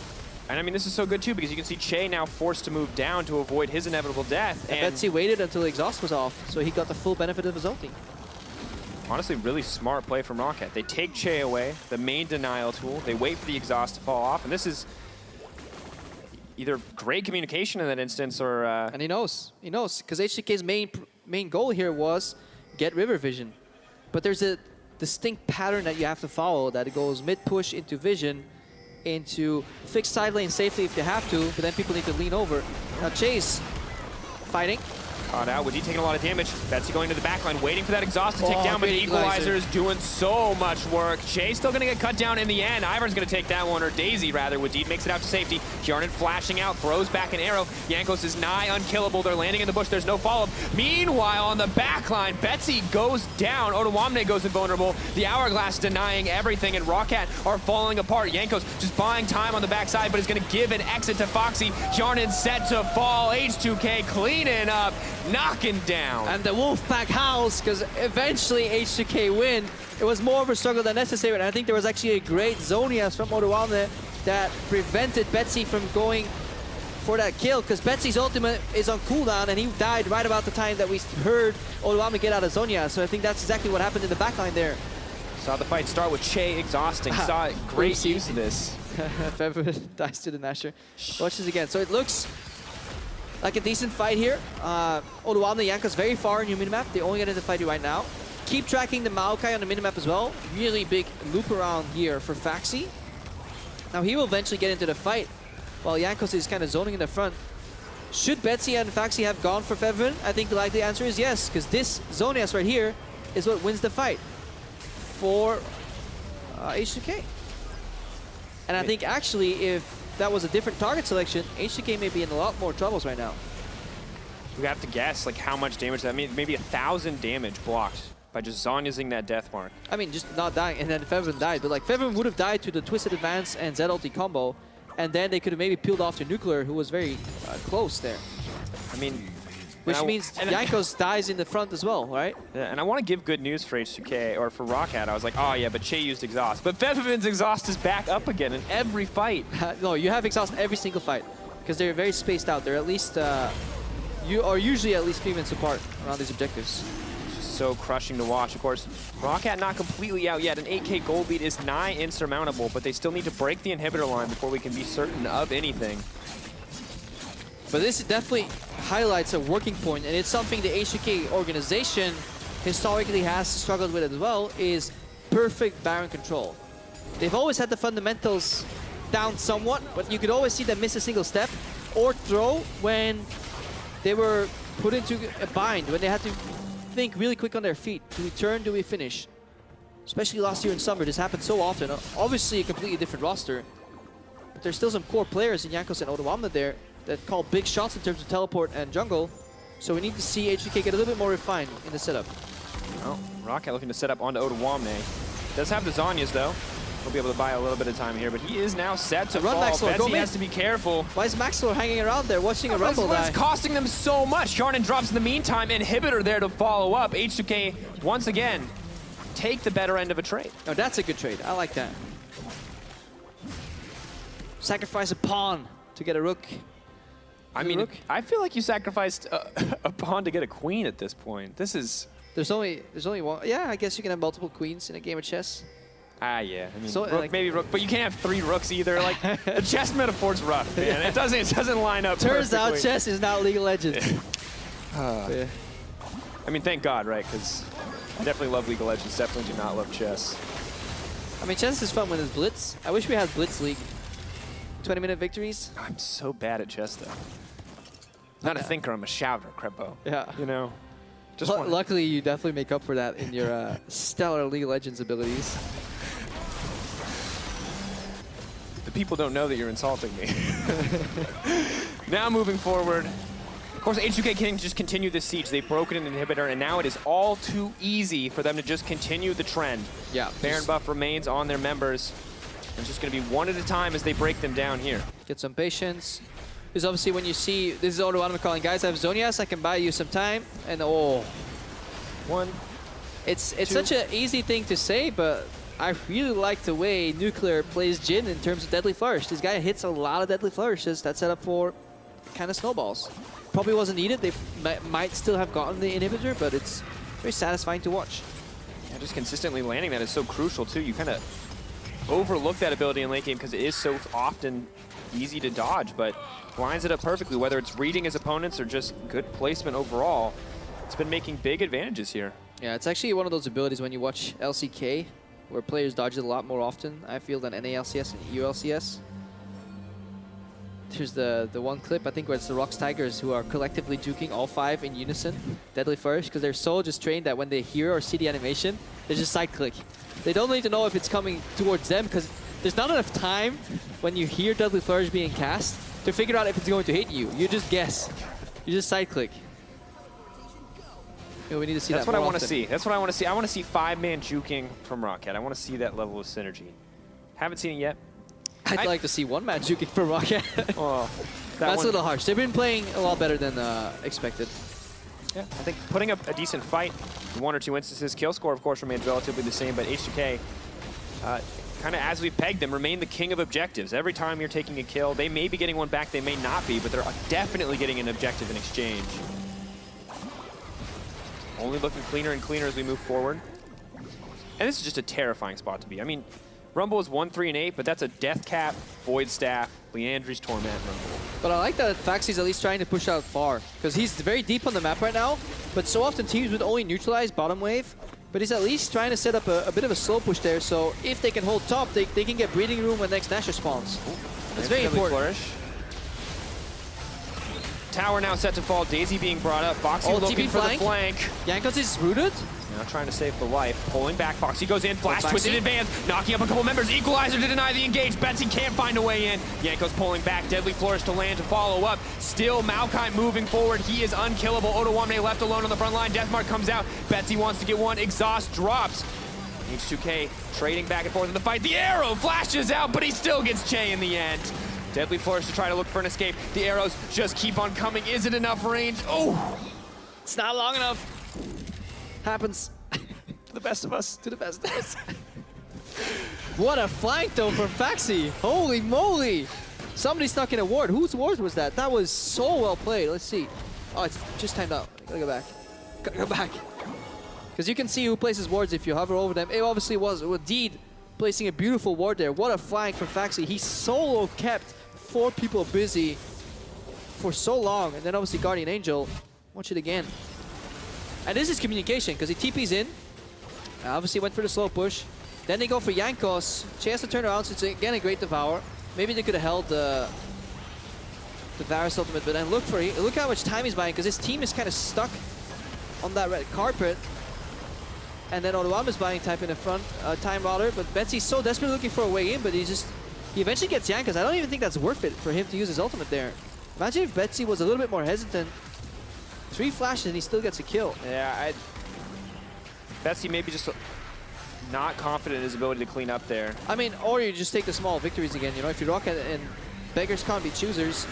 And I mean, this is so good too, because you can see Chei now forced to move down to avoid his inevitable death. And Betsy waited until the exhaust was off, so he got the full benefit of his ulti. Honestly, really smart play from ROCCAT. They take Chei away, the main denial tool. They wait for the exhaust to fall off, and this is either great communication in that instance or... And he knows, because H2K's main goal here was get river vision. But there's a distinct pattern that you have to follow, that it goes mid-push into vision, into fixed side lane safely if you have to, but then people need to lean over. Now Chei's fighting. Caught out. Wadid taking a lot of damage. Betsy going to the backline, waiting for that exhaust to tick down, but the Equalizer is doing so much work. Chei's still going to get cut down in the end. IVern's going to take that one, or Daisy rather. Wadid makes it out to safety. Hjarnan flashing out, throws back an arrow. Jankos is nigh unkillable. They're landing in the bush. There's no follow-up. Meanwhile, on the backline, Betsy goes down. Odoamne goes invulnerable. The Hourglass denying everything, and ROCCAT are falling apart. Jankos just buying time on the backside, but is going to give an exit to Phaxi. Hjarnan set to fall. H2K cleaning up. knocking down. And the Wolfpack howls because eventually H2K win. It was more of a struggle than necessary, and I think there was actually a great Zonias from Odoamne that prevented Betsy from going for that kill, because Betsy's ultimate is on cooldown and he died right about the time that we heard Odoamne get out of Zonia. So I think that's exactly what happened in the backline there. Saw the fight start with Chei exhausting. Saw great use of this. Febiven dies to the Nasher. Watch this again. So it looks like a decent fight here. Odoamne, Jankos very far in your minimap. They only get into fight right now. Keep tracking the Maokai on the minimap as well. Really big loop around here for Phaxi. Now he will eventually get into the fight while Jankos is kind of zoning in the front. Should Betsy and Phaxi have gone for Febiven? I think the likely answer is yes, because this Zonias right here is what wins the fight for H2K. And I think actually if that was a different target selection, H2K may be in a lot more troubles right now. We have to guess like how much damage that means. Maybe 1,000 damage blocked by just Zoniasing that death mark. I mean, just not dying, and then Febiven died. But like Febiven would have died to the Twisted Advance and Z ulti combo, and then they could have maybe peeled off to Nuclear, who was very close there. I mean, which means Jankos dies in the front as well, right? Yeah, and I want to give good news for H2K, or for ROCCAT. I was like, oh yeah, but Chei used exhaust. But Febiven's exhaust is back up again in every fight. No, you have exhaust every single fight, because they're very spaced out. They're at least, you are usually at least 3 minutes apart around these objectives. So crushing to watch. Of course, ROCCAT not completely out yet. An 8K gold lead is nigh insurmountable, but they still need to break the inhibitor line before we can be certain of anything. But this definitely highlights a working point, and it's something the H2K organization historically has struggled with as well, is perfect Baron control. They've always had the fundamentals down somewhat, but you could always see them miss a single step or throw when they were put into a bind, when they had to think really quick on their feet. Do we turn? Do we finish? Especially last year in summer, this happened so often. Obviously a completely different roster, but there's still some core players in Jankos and Odoamne there that call big shots in terms of teleport and jungle. So we need to see H2K get a little bit more refined in the setup. Well, ROCCAT looking to set up onto Odoamne. Does have the Zonias though. He'll be able to buy a little bit of time here, but he is now set to fall. Maxlore, Betsy has to be careful. Why is Maxlore hanging around there watching a Rumble die? It's costing them so much. Hjarnan drops in the meantime. Inhibitor there to follow up. H2K, once again, take the better end of a trade. Oh, that's a good trade. I like that. Sacrifice a pawn to get a rook. I mean, I feel like you sacrificed a pawn to get a queen at this point. This is... There's only one. Yeah, I guess you can have multiple queens in a game of chess. Ah, yeah. I mean, so, rook, like, maybe rook, but you can't have 3 rooks either. Like, the chess metaphor's rough, man. Yeah. It doesn't line up Turns perfectly. out chess is not League of Legends. Yeah. I mean, thank God, right? Because I definitely love League of Legends. Definitely do not love chess. I mean, chess is fun when it's Blitz. I wish we had Blitz League. 20-minute victories. I'm so bad at chess, though. Not a thinker, I'm a shouter, Krepo. Yeah. You know? Just luckily, you definitely make up for that in your stellar League of Legends abilities. The people don't know that you're insulting me. Now moving forward. Of course, H2K can just continue this siege. They've broken an inhibitor, and now it is all too easy for them to just continue the trend. Yeah. Baron buff remains on their members. It's just going to be one at a time as they break them down here. Get some patience. Because obviously when you see, this is Odoamne calling, guys, I have Zonias, I can buy you some time. And it's such an easy thing to say, but I really like the way Nuclear plays Jhin in terms of deadly flourish. This guy hits a lot of deadly flourishes that set up for kind of snowballs. Probably wasn't needed. They might still have gotten the inhibitor, but it's very satisfying to watch. Yeah, just consistently landing that is so crucial too. You kind of overlook that ability in late game because it is so often easy to dodge, but lines it up perfectly, whether it's reading his opponents or just good placement overall. It's been making big advantages here. Yeah, it's actually one of those abilities when you watch LCK, where players dodge it a lot more often, I feel, than NALCS and ULCS. Here's the one clip, I think, where it's the Rocks Tigers who are collectively juking all 5 in unison, deadly flourish, because they're so just trained that when they hear or see the animation, they just side click. They don't need to know if it's coming towards them, because there's not enough time when you hear deadly flourish being cast to figure out if it's going to hit you. You just guess. You just side click. You know, we need to see That's that what I want to see. That's what I want to see. I want to see 5-man juking from ROCCAT. I want to see that level of synergy. Haven't seen it yet. I'd like to see 1-man juking from ROCCAT. Oh, that's a little harsh. They've been playing a lot better than expected. Yeah, I think putting up a decent fight in 1 or 2 instances. Kill score, of course, remains relatively the same, but H2K, kind of as we've pegged them, remain the king of objectives. Every time you're taking a kill, they may be getting one back, they may not be, but they're definitely getting an objective in exchange. Only looking cleaner and cleaner as we move forward. And this is just a terrifying spot to be. I mean, Rumble is 1-3-8, but that's a Death Cap, Void Staff, Leandry's Torment Rumble. But I like that Phaxi's at least trying to push out far, because he's very deep on the map right now, but so often teams would only neutralize bottom wave, but he's at least trying to set up a bit of a slow push there, so if they can hold top, they can get breathing room when next Nashor spawns. That's very important. Flourish. Tower now set to fall, Daisy being brought up, Phaxi looking for the flank. Jankos is rooted. Now trying to save the life, pulling back, Phaxi goes in, flash twisted advance, knocking up a couple members, equalizer to deny the engage, Betsy can't find a way in, Jankos pulling back, deadly flourish to land to follow up, still Maokai moving forward, he is unkillable, Odoamne left alone on the front line, Deathmark comes out, Betsy wants to get one, exhaust drops, H2K trading back and forth in the fight, the arrow flashes out, but he still gets Chei in the end. Deadly flourish to try to look for an escape, the arrows just keep on coming, is it enough range? Oh! It's not long enough. Happens. To the best of us. To the best of us. What a flank though from Phaxi. Holy moly. Somebody stuck in a ward. Whose ward was that? That was so well played. Let's see. Oh, it's just timed out. Gotta go back. Gotta go back. Because you can see who places wards if you hover over them. It obviously was Wadid placing a beautiful ward there. What a flank from Phaxi. He solo kept 4 people busy for so long. And then obviously Guardian Angel. Watch it again. And this is communication, because he TP's in. Obviously went for the slow push. Then they go for Jankos. Chei has to turn around, so it's again a great devour. Maybe they could have held the Varus ultimate, but then look how much time he's buying, because his team is kind of stuck on that red carpet. And then Odoamne is buying time in the front, time rather, but Betsy's so desperately looking for a way in, but he eventually gets Jankos. I don't even think that's worth it for him to use his ultimate there. Imagine if Betsy was a little bit more hesitant. 3 flashes and he still gets a kill. Yeah, Betsy maybe just not confident in his ability to clean up there. I mean, or you just take the small victories again, you know, if you rock and beggars can't be choosers.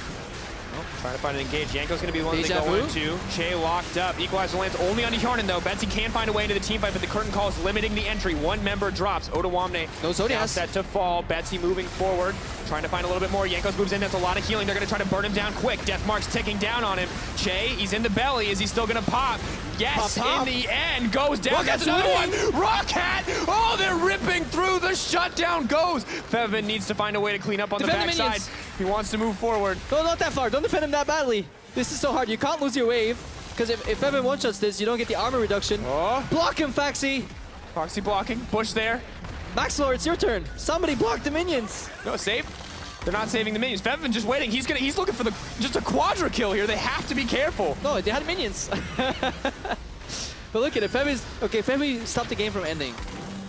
Oh, trying to find an engage. Janko's going to be the one they go into. Chei locked up. Equalizer lands only on Hjarnan though. Betsy can find a way into the team fight, but the curtain call is limiting the entry. 1 member drops. Odoamne now set to fall. Betsy moving forward, trying to find a little bit more. Jankos moves in. That's a lot of healing. They're going to try to burn him down quick. Deathmark's ticking down on him. Chei, he's in the belly. Is he still going to pop? Yes, in the end, goes down. That's another one. ROCCAT! Oh, they're ripping through. The shutdown goes. Febiven needs to find a way to clean up on the backside. He wants to move forward. No, not that far. Don't defend him that badly. This is so hard. You can't lose your wave. Because if Febiven one-shots this, you don't get the armor reduction. Oh. Block him, Phaxi. Phaxi blocking. Bush there. Maxlore, it's your turn. Somebody block the minions. No, save. They're not saving the minions. Febiven just waiting. He's looking for just a quadra kill here. They have to be careful. No, they had minions. But look at it. Febi stopped the game from ending.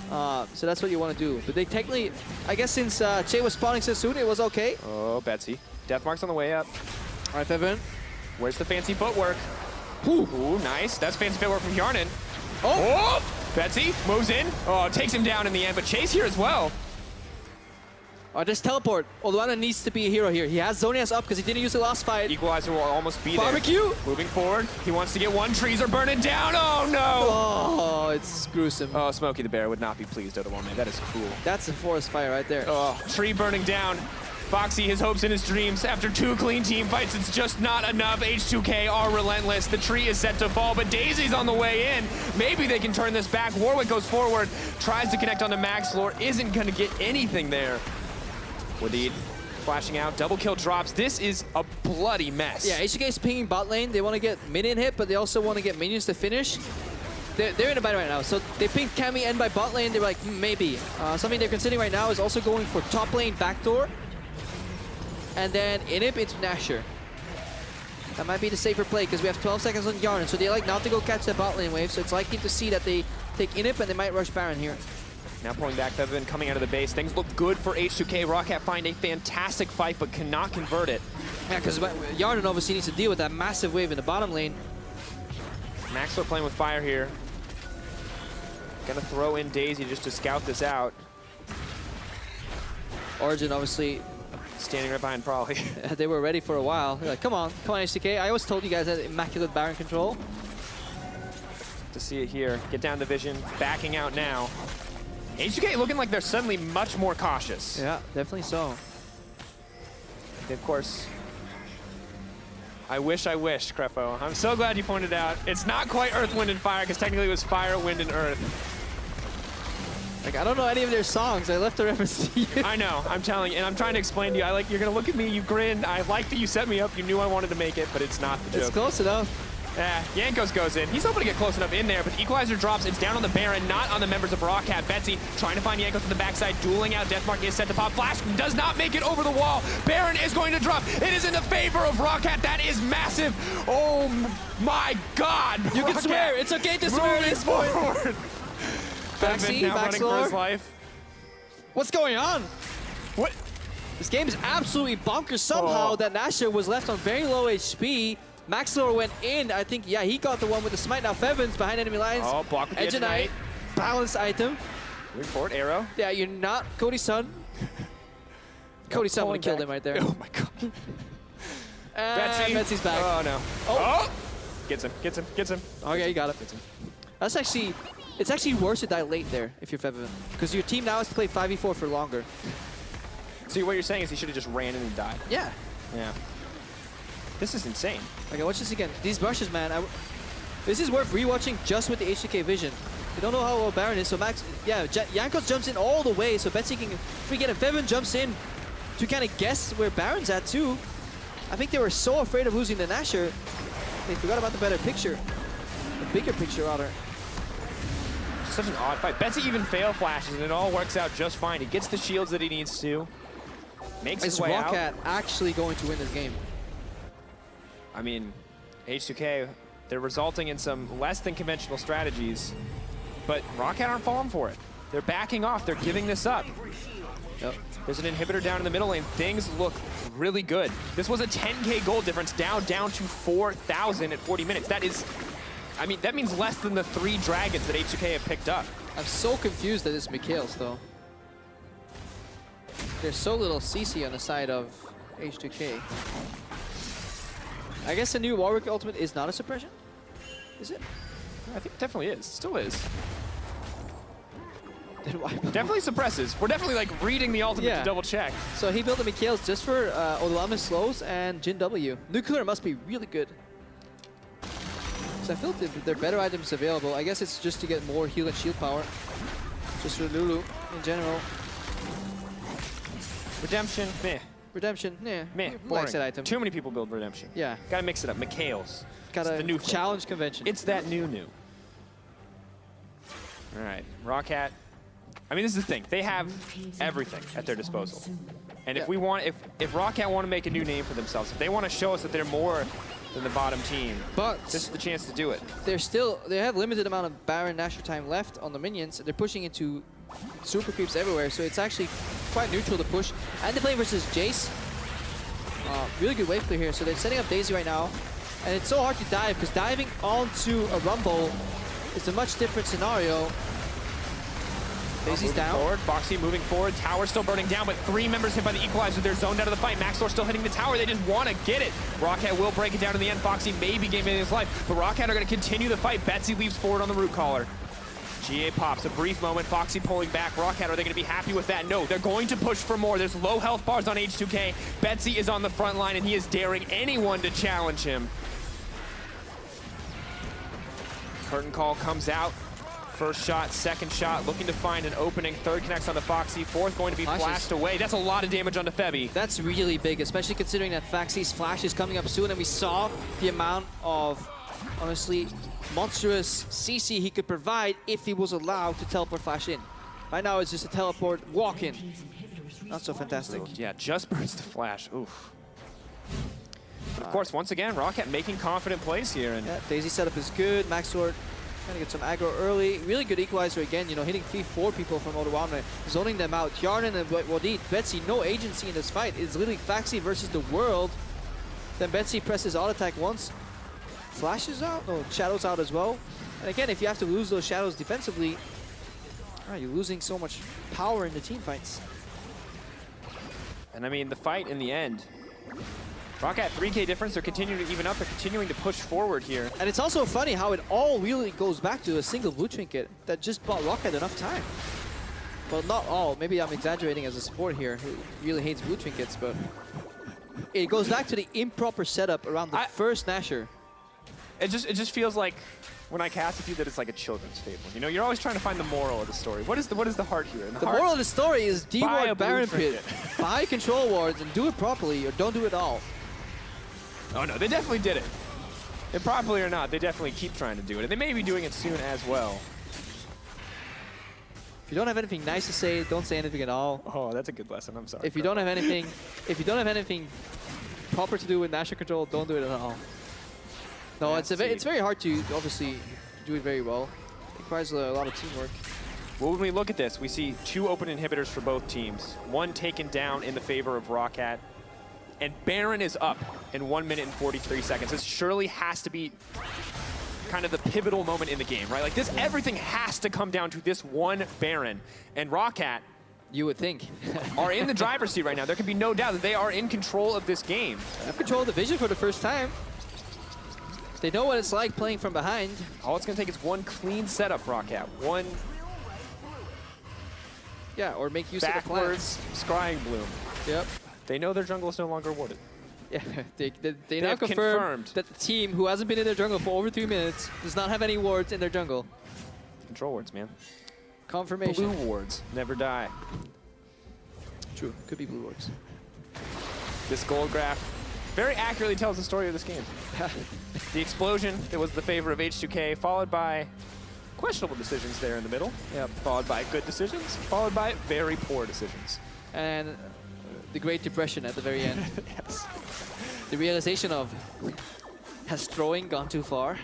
So that's what you want to do. But they technically, I guess since Chei was spawning so soon, it was okay. Oh, Betsy. Deathmark's on the way up. All right, Febiven. Where's the fancy footwork? Ooh, nice. That's fancy footwork from Hjarnan. Oh! Betsy moves in. Oh, takes him down in the end, but Chei's here as well. Just teleport. Odoamne needs to be a hero here. He has Zonias up because he didn't use the last fight. Equalizer will almost be Barbecue. there. Moving forward. He wants to get one. Trees are burning down. Oh, no. Oh, it's gruesome. Oh, Smokey the Bear would not be pleased, Odoamne. That is cool. That's a forest fire right there. Oh, tree burning down. Phaxi, his hopes and his dreams. After 2 clean team fights, it's just not enough. H2K are relentless. The tree is set to fall, but Daisy's on the way in. Maybe they can turn this back. Warwick goes forward, tries to connect onto Maxlore, isn't going to get anything there. Wadid flashing out, double kill drops. This is a bloody mess. Yeah, H2K is pinging bot lane. They want to get minion hit, but they also want to get minions to finish. They're in a bind right now. So they pinged Cammy end by bot lane. They're like, maybe. Something they're considering right now is also going for top lane backdoor. And then inhib into Nashor. That might be the safer play because we have 12 seconds on Hjarnan. So they like not to go catch that bot lane wave. So it's likely to see that they take inhib and they might rush Baron here. Now pulling back Febiven, coming out of the base. Things look good for H2K. ROCCAT find a fantastic fight, but cannot convert it. Yeah, because Hjarnan obviously needs to deal with that massive wave in the bottom lane. Maxlore playing with fire here. Gonna throw in Daisy just to scout this out. Origin obviously standing right behind Probably. they were ready for a while. They're like, come on H2K. I always told you guys that immaculate Baron control. to see it here. Get down division, backing out now. H2K looking like they're suddenly much more cautious. Yeah, definitely so. Of course, I wish, Krepo. I'm so glad you pointed out. It's not quite Earth, Wind, and Fire, because technically it was Fire, Wind, and Earth. Like, I don't know any of their songs. I left the reference to you. I know, I'm telling you, and I'm trying to explain to you. You're gonna look at me, you grin. I like that you set me up. You knew I wanted to make it, but it's not the joke. It's close enough. Yeah, Jankos goes in. He's hoping to get close enough in there, but the equalizer drops. It's down on the Baron, not on the members of ROCCAT. Betsy trying to find Jankos on the backside, dueling out. Deathmark is set to pop. Flash does not make it over the wall. Baron is going to drop. It is in the favor of ROCCAT. That is massive. Oh my God. You can swear. It's okay to swear at this point. Phaxi now running for his life. What's going on? What? This game is absolutely bonkers. Somehow that Nashor was left on very low HP. Maxlore went in. I think, yeah, he got the one with the smite. Now Febiven's behind enemy lines. Oh, block with the Edge Knight. Balanced item. Moving forward, arrow. Yeah, you're not Cody's son. Cody's son would have killed him right there. Oh my God. Betsy's back. Oh no. Oh! Gets him. Okay, you got it. That's actually, it's actually worse to die late there if you're Febiven. Because your team now has to play 5v4 for longer. So what you're saying is he should have just ran in and died. Yeah. Yeah. This is insane. Okay, watch this again. These brushes, man. This is worth rewatching just with the H2K vision. You don't know how well Baron is, so Jankos jumps in all the way, so Betsy can forget it. Febiven jumps in to kind of guess where Baron's at too. I think they were so afraid of losing the Nashor, they forgot about the better picture. The bigger picture, rather. Such an odd fight. Betsy even fail flashes, and it all works out just fine. He gets the shields that he needs to. Makes his way out. Is ROCCAT actually going to win this game? I mean, H2K, they're resulting in some less than conventional strategies, but ROCCAT aren't falling for it. They're backing off. They're giving this up. Yep. There's an inhibitor down in the middle lane. Things look really good. This was a 10K gold difference down to 4,000 at 40 minutes. That is, I mean, that means less than the 3 dragons that H2K have picked up. I'm so confused that it's Mikhail's, though. There's so little CC on the side of H2K. I guess the new Warwick ultimate is not a suppression? Is it? I think it definitely is. Still is. Then why? Definitely suppresses. We're definitely like reading the ultimate to double check. So he built the Mikhail's just for Odoamne slows and Jhin W. Nuclear must be really good. So I feel like there are better items available. I guess it's just to get more heal and shield power. Just for Lulu in general. Redemption, meh. Redemption, yeah. Meh, likes that item. Too many people build Redemption. Yeah. Gotta mix it up. Mikhail's. Gotta the new challenge convention. It's that new. All right, ROCCAT. I mean, this is the thing. They have everything at their disposal. And if we want, if ROCCAT want to make a new name for themselves, if they want to show us that they're more than the bottom team, but this is the chance to do it. They have limited amount of Baron Nashor time left on the minions. They're pushing into super creeps everywhere, so it's actually quite neutral to push. And they're playing versus Jayce. Really good wave clear here. So they're setting up Daisy right now. And it's so hard to dive, because diving onto a Rumble is a much different scenario. Daisy's down. Forward. Phaxi moving forward. Tower still burning down, but 3 members hit by the equalizer. They're zoned out of the fight. Maxlore still hitting the tower. They just want to get it. ROCCAT will break it down in the end. Phaxi may be giving his life, but ROCCAT are going to continue the fight. Betsy leaves forward on the root collar. GA pops. A brief moment. Phaxi pulling back. ROCCAT, are they going to be happy with that? No, they're going to push for more. There's low health bars on H2K. Betsy is on the front line, and he is daring anyone to challenge him. Curtain call comes out. First shot, second shot, looking to find an opening. Third connects on the Phaxi. Fourth going to be flashed away. That's a lot of damage onto Febi. That's really big, especially considering that Phaxi's flash is coming up soon, and we saw the amount of, honestly, monstrous CC he could provide if he was allowed to teleport flash in. Right now it's just a teleport walk in. Not so fantastic. Yeah, just burns the flash. Oof. But of course, once again, ROCCAT making confident plays here. And Daisy setup is good. Maxlore trying to get some aggro early. Really good equalizer again, you know, hitting 3-4 people from Odoamne, zoning them out. Hjarnan and Wadid. Betsy, no agency in this fight. It's literally Phaxi versus the world. Then Betsy presses auto attack once. Flashes out, no, shadows out as well. And again, if you have to lose those shadows defensively, you're losing so much power in the team fights. And I mean, the fight in the end, ROCCAT 3K difference. They're continuing to even up. They're continuing to push forward here. And it's also funny how it all really goes back to a single blue trinket that just bought ROCCAT enough time. Well, not all. Maybe I'm exaggerating as a support here who really hates blue trinkets, but it goes back to the improper setup around the first Nasher. It just feels like when I cast with you that it's like a children's fable. You know, you're always trying to find the moral of the story. What is the heart here? The moral of the story is deward Baron Pit, buy control wards, and do it properly, or don't do it all. Oh no, they definitely did it. Improperly or not, they definitely keep trying to do it, and they may be doing it soon as well. If you don't have anything nice to say, don't say anything at all. Oh, that's a good lesson. I'm sorry. If you don't have anything proper to do with Nasher control, don't do it at all. No, it's very hard to obviously do it very well. It requires a lot of teamwork. Well, when we look at this, we see 2 open inhibitors for both teams. 1 taken down in the favor of ROCCAT, and Baron is up in 1 minute and 43 seconds. This surely has to be kind of the pivotal moment in the game, right? Like this, everything has to come down to this one Baron, and ROCCAT, you would think, are in the driver's seat right now. There can be no doubt that they are in control of this game. They have control of the vision for the first time. They know what it's like playing from behind. All it's going to take is 1 clean setup, ROCCAT. 1... Yeah, or make use of the backwards scrying bloom. Yep. They know their jungle is no longer awarded. Yeah, they now confirmed that the team who hasn't been in their jungle for over 3 minutes does not have any wards in their jungle. Control wards, man. Confirmation. Blue wards never die. True, could be blue wards. This gold graph very accurately tells the story of this game. The explosion that was the favor of H2K, followed by questionable decisions there in the middle. Yep. Followed by good decisions, followed by very poor decisions. And the Great Depression at the very end. Yes. The realization of, has throwing gone too far?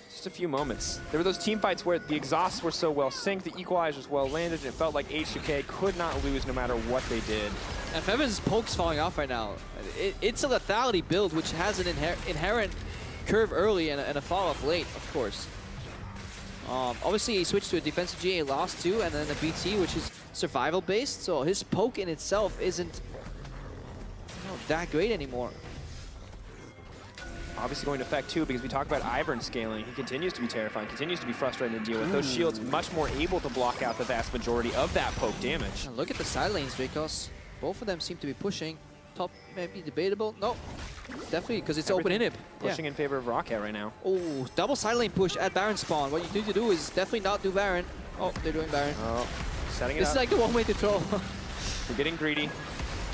Just a few moments. There were those team fights where the exhausts were so well synced, the equalizers well landed, and it felt like H2K could not lose no matter what they did. And Febiven's poke's falling off right now. It's a lethality build, which has an inherent curve early and a fall off late, of course. Obviously, he switched to a defensive GA lost too, and then a BT, which is survival based. So his poke in itself isn't that great anymore. Obviously going to affect too, because we talk about IVern scaling. He continues to be terrifying, continues to be frustrating to deal with. Those shields much more able to block out the vast majority of that poke damage. And look at the side lanes, Drakos. Both of them seem to be pushing. Top maybe debatable. No, definitely, because it's open inhib. Pushing in favor of ROCCAT right now. Oh, double side lane push at Baron spawn. What you need to do is definitely not do Baron. Oh, they're doing Baron. Oh, setting it This up. is like the one way to throw. We're getting greedy.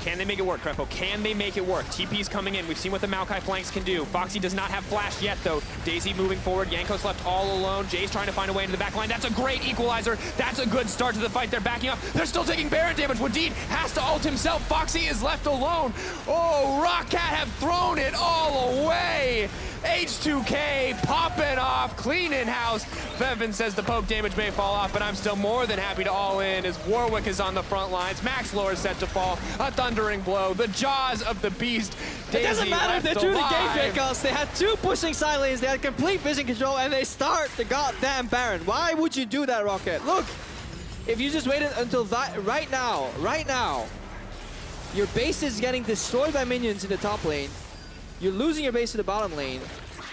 Can they make it work, Krepo? Can they make it work? TP's coming in. We've seen what the Maokai flanks can do. Phaxi does not have flash yet, though. Daisy moving forward. Jankos left all alone. Jayce trying to find a way into the back line. That's a great equalizer. That's a good start to the fight. They're backing up. They're still taking Baron damage. Wadid has to ult himself. Phaxi is left alone. Oh, ROCCAT have thrown it all away. H2K popping off, clean in-house. Febiven says the poke damage may fall off, but I'm still more than happy to all in as Warwick is on the front lines. Maxlore is set to fall. A thundering blow. The jaws of the beast. It doesn't matter if they drew the game, Jankos. They had 2 pushing side lanes. They had complete vision control, and they start the goddamn Baron. Why would you do that, ROCCAT? Look, if you just waited until right now, your base is getting destroyed by minions in the top lane. You're losing your base to the bottom lane,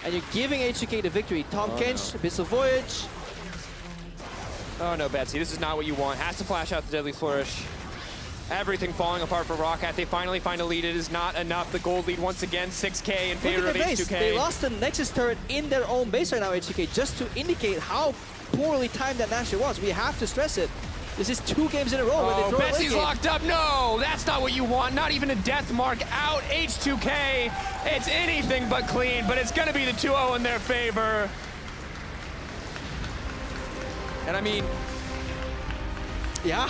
and you're giving H2K the victory. Tahm, Kench, Abyssal Voyage. Oh no, Betsy, this is not what you want. Has to flash out the Deadly Flourish. Everything falling apart for ROCCAT. They finally find a lead. It is not enough. The gold lead once again, 6K in favor of H2K. They lost the Nexus turret in their own base right now, H2K, just to indicate how poorly timed that Nasher was. We have to stress it. This is 2 games in a row where they throw Betsy's locked up. No, that's not what you want. Not even a death mark out. H2K, it's anything but clean, but it's going to be the 2-0 in their favor. And I mean, yeah.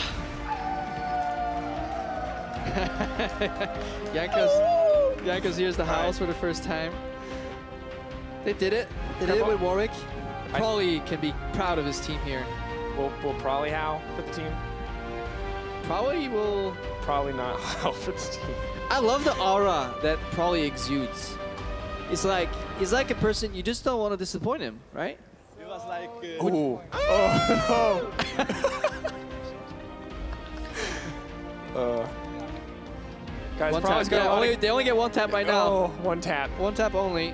Jankos hears the house for the first time. They did it. They did it with Warwick. Probably can be proud of his team here. Will probably how for the team? Probably will. Probably not how for the team. I love the aura that Probably exudes. It's like he's like a person you just don't want to disappoint him, right? It was like. Ooh. Oh. Guys, One Prom's tap. gonna Yeah, they only get one tap right now. Oh, one tap. One tap only.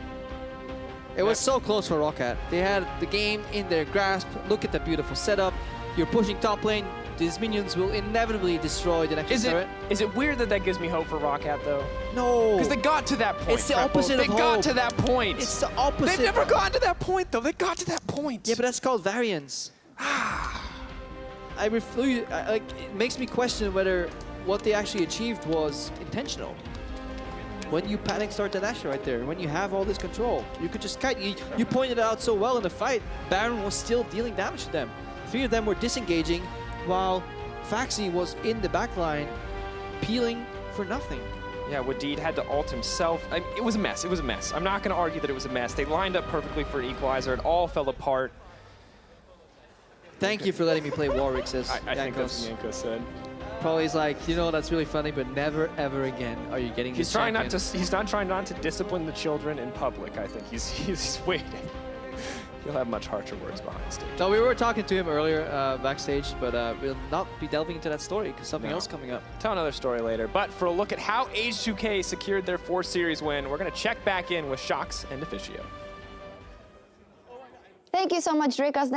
It was so close for ROCCAT. They had the game in their grasp. Look at the beautiful setup. You're pushing top lane. These minions will inevitably destroy the next turret. Is it weird that that gives me hope for ROCCAT, though? No. Because they got to that point. It's the opposite of They got hope. to that point. It's the opposite. They've never gotten to that point, though. They got to that point. Yeah, but that's called variance. It makes me question whether what they actually achieved was intentional. When you panic start the dash right there, when you have all this control, you could just kite. You pointed it out so well in the fight. Baron was still dealing damage to them. 3 of them were disengaging, while Phaxi was in the backline, peeling for nothing. Yeah, Wadid had to ult himself. I mean, it was a mess. It was a mess. I'm not going to argue that it was a mess. They lined up perfectly for an equalizer. It all fell apart. Thank you for letting me play Warwick, says I think that's what Jankos said. Probably he's like, you know, that's really funny, but never ever again are you getting this champion. He's not trying not to discipline the children in public. I think he's waiting. He'll have much harsher words behind stage. No, we were talking to him earlier backstage, but we'll not be delving into that story because something else coming up. Tell another story later. But for a look at how H2K secured their 4th series win, we're going to check back in with Shocks and Officio. Thank you so much, Drakos.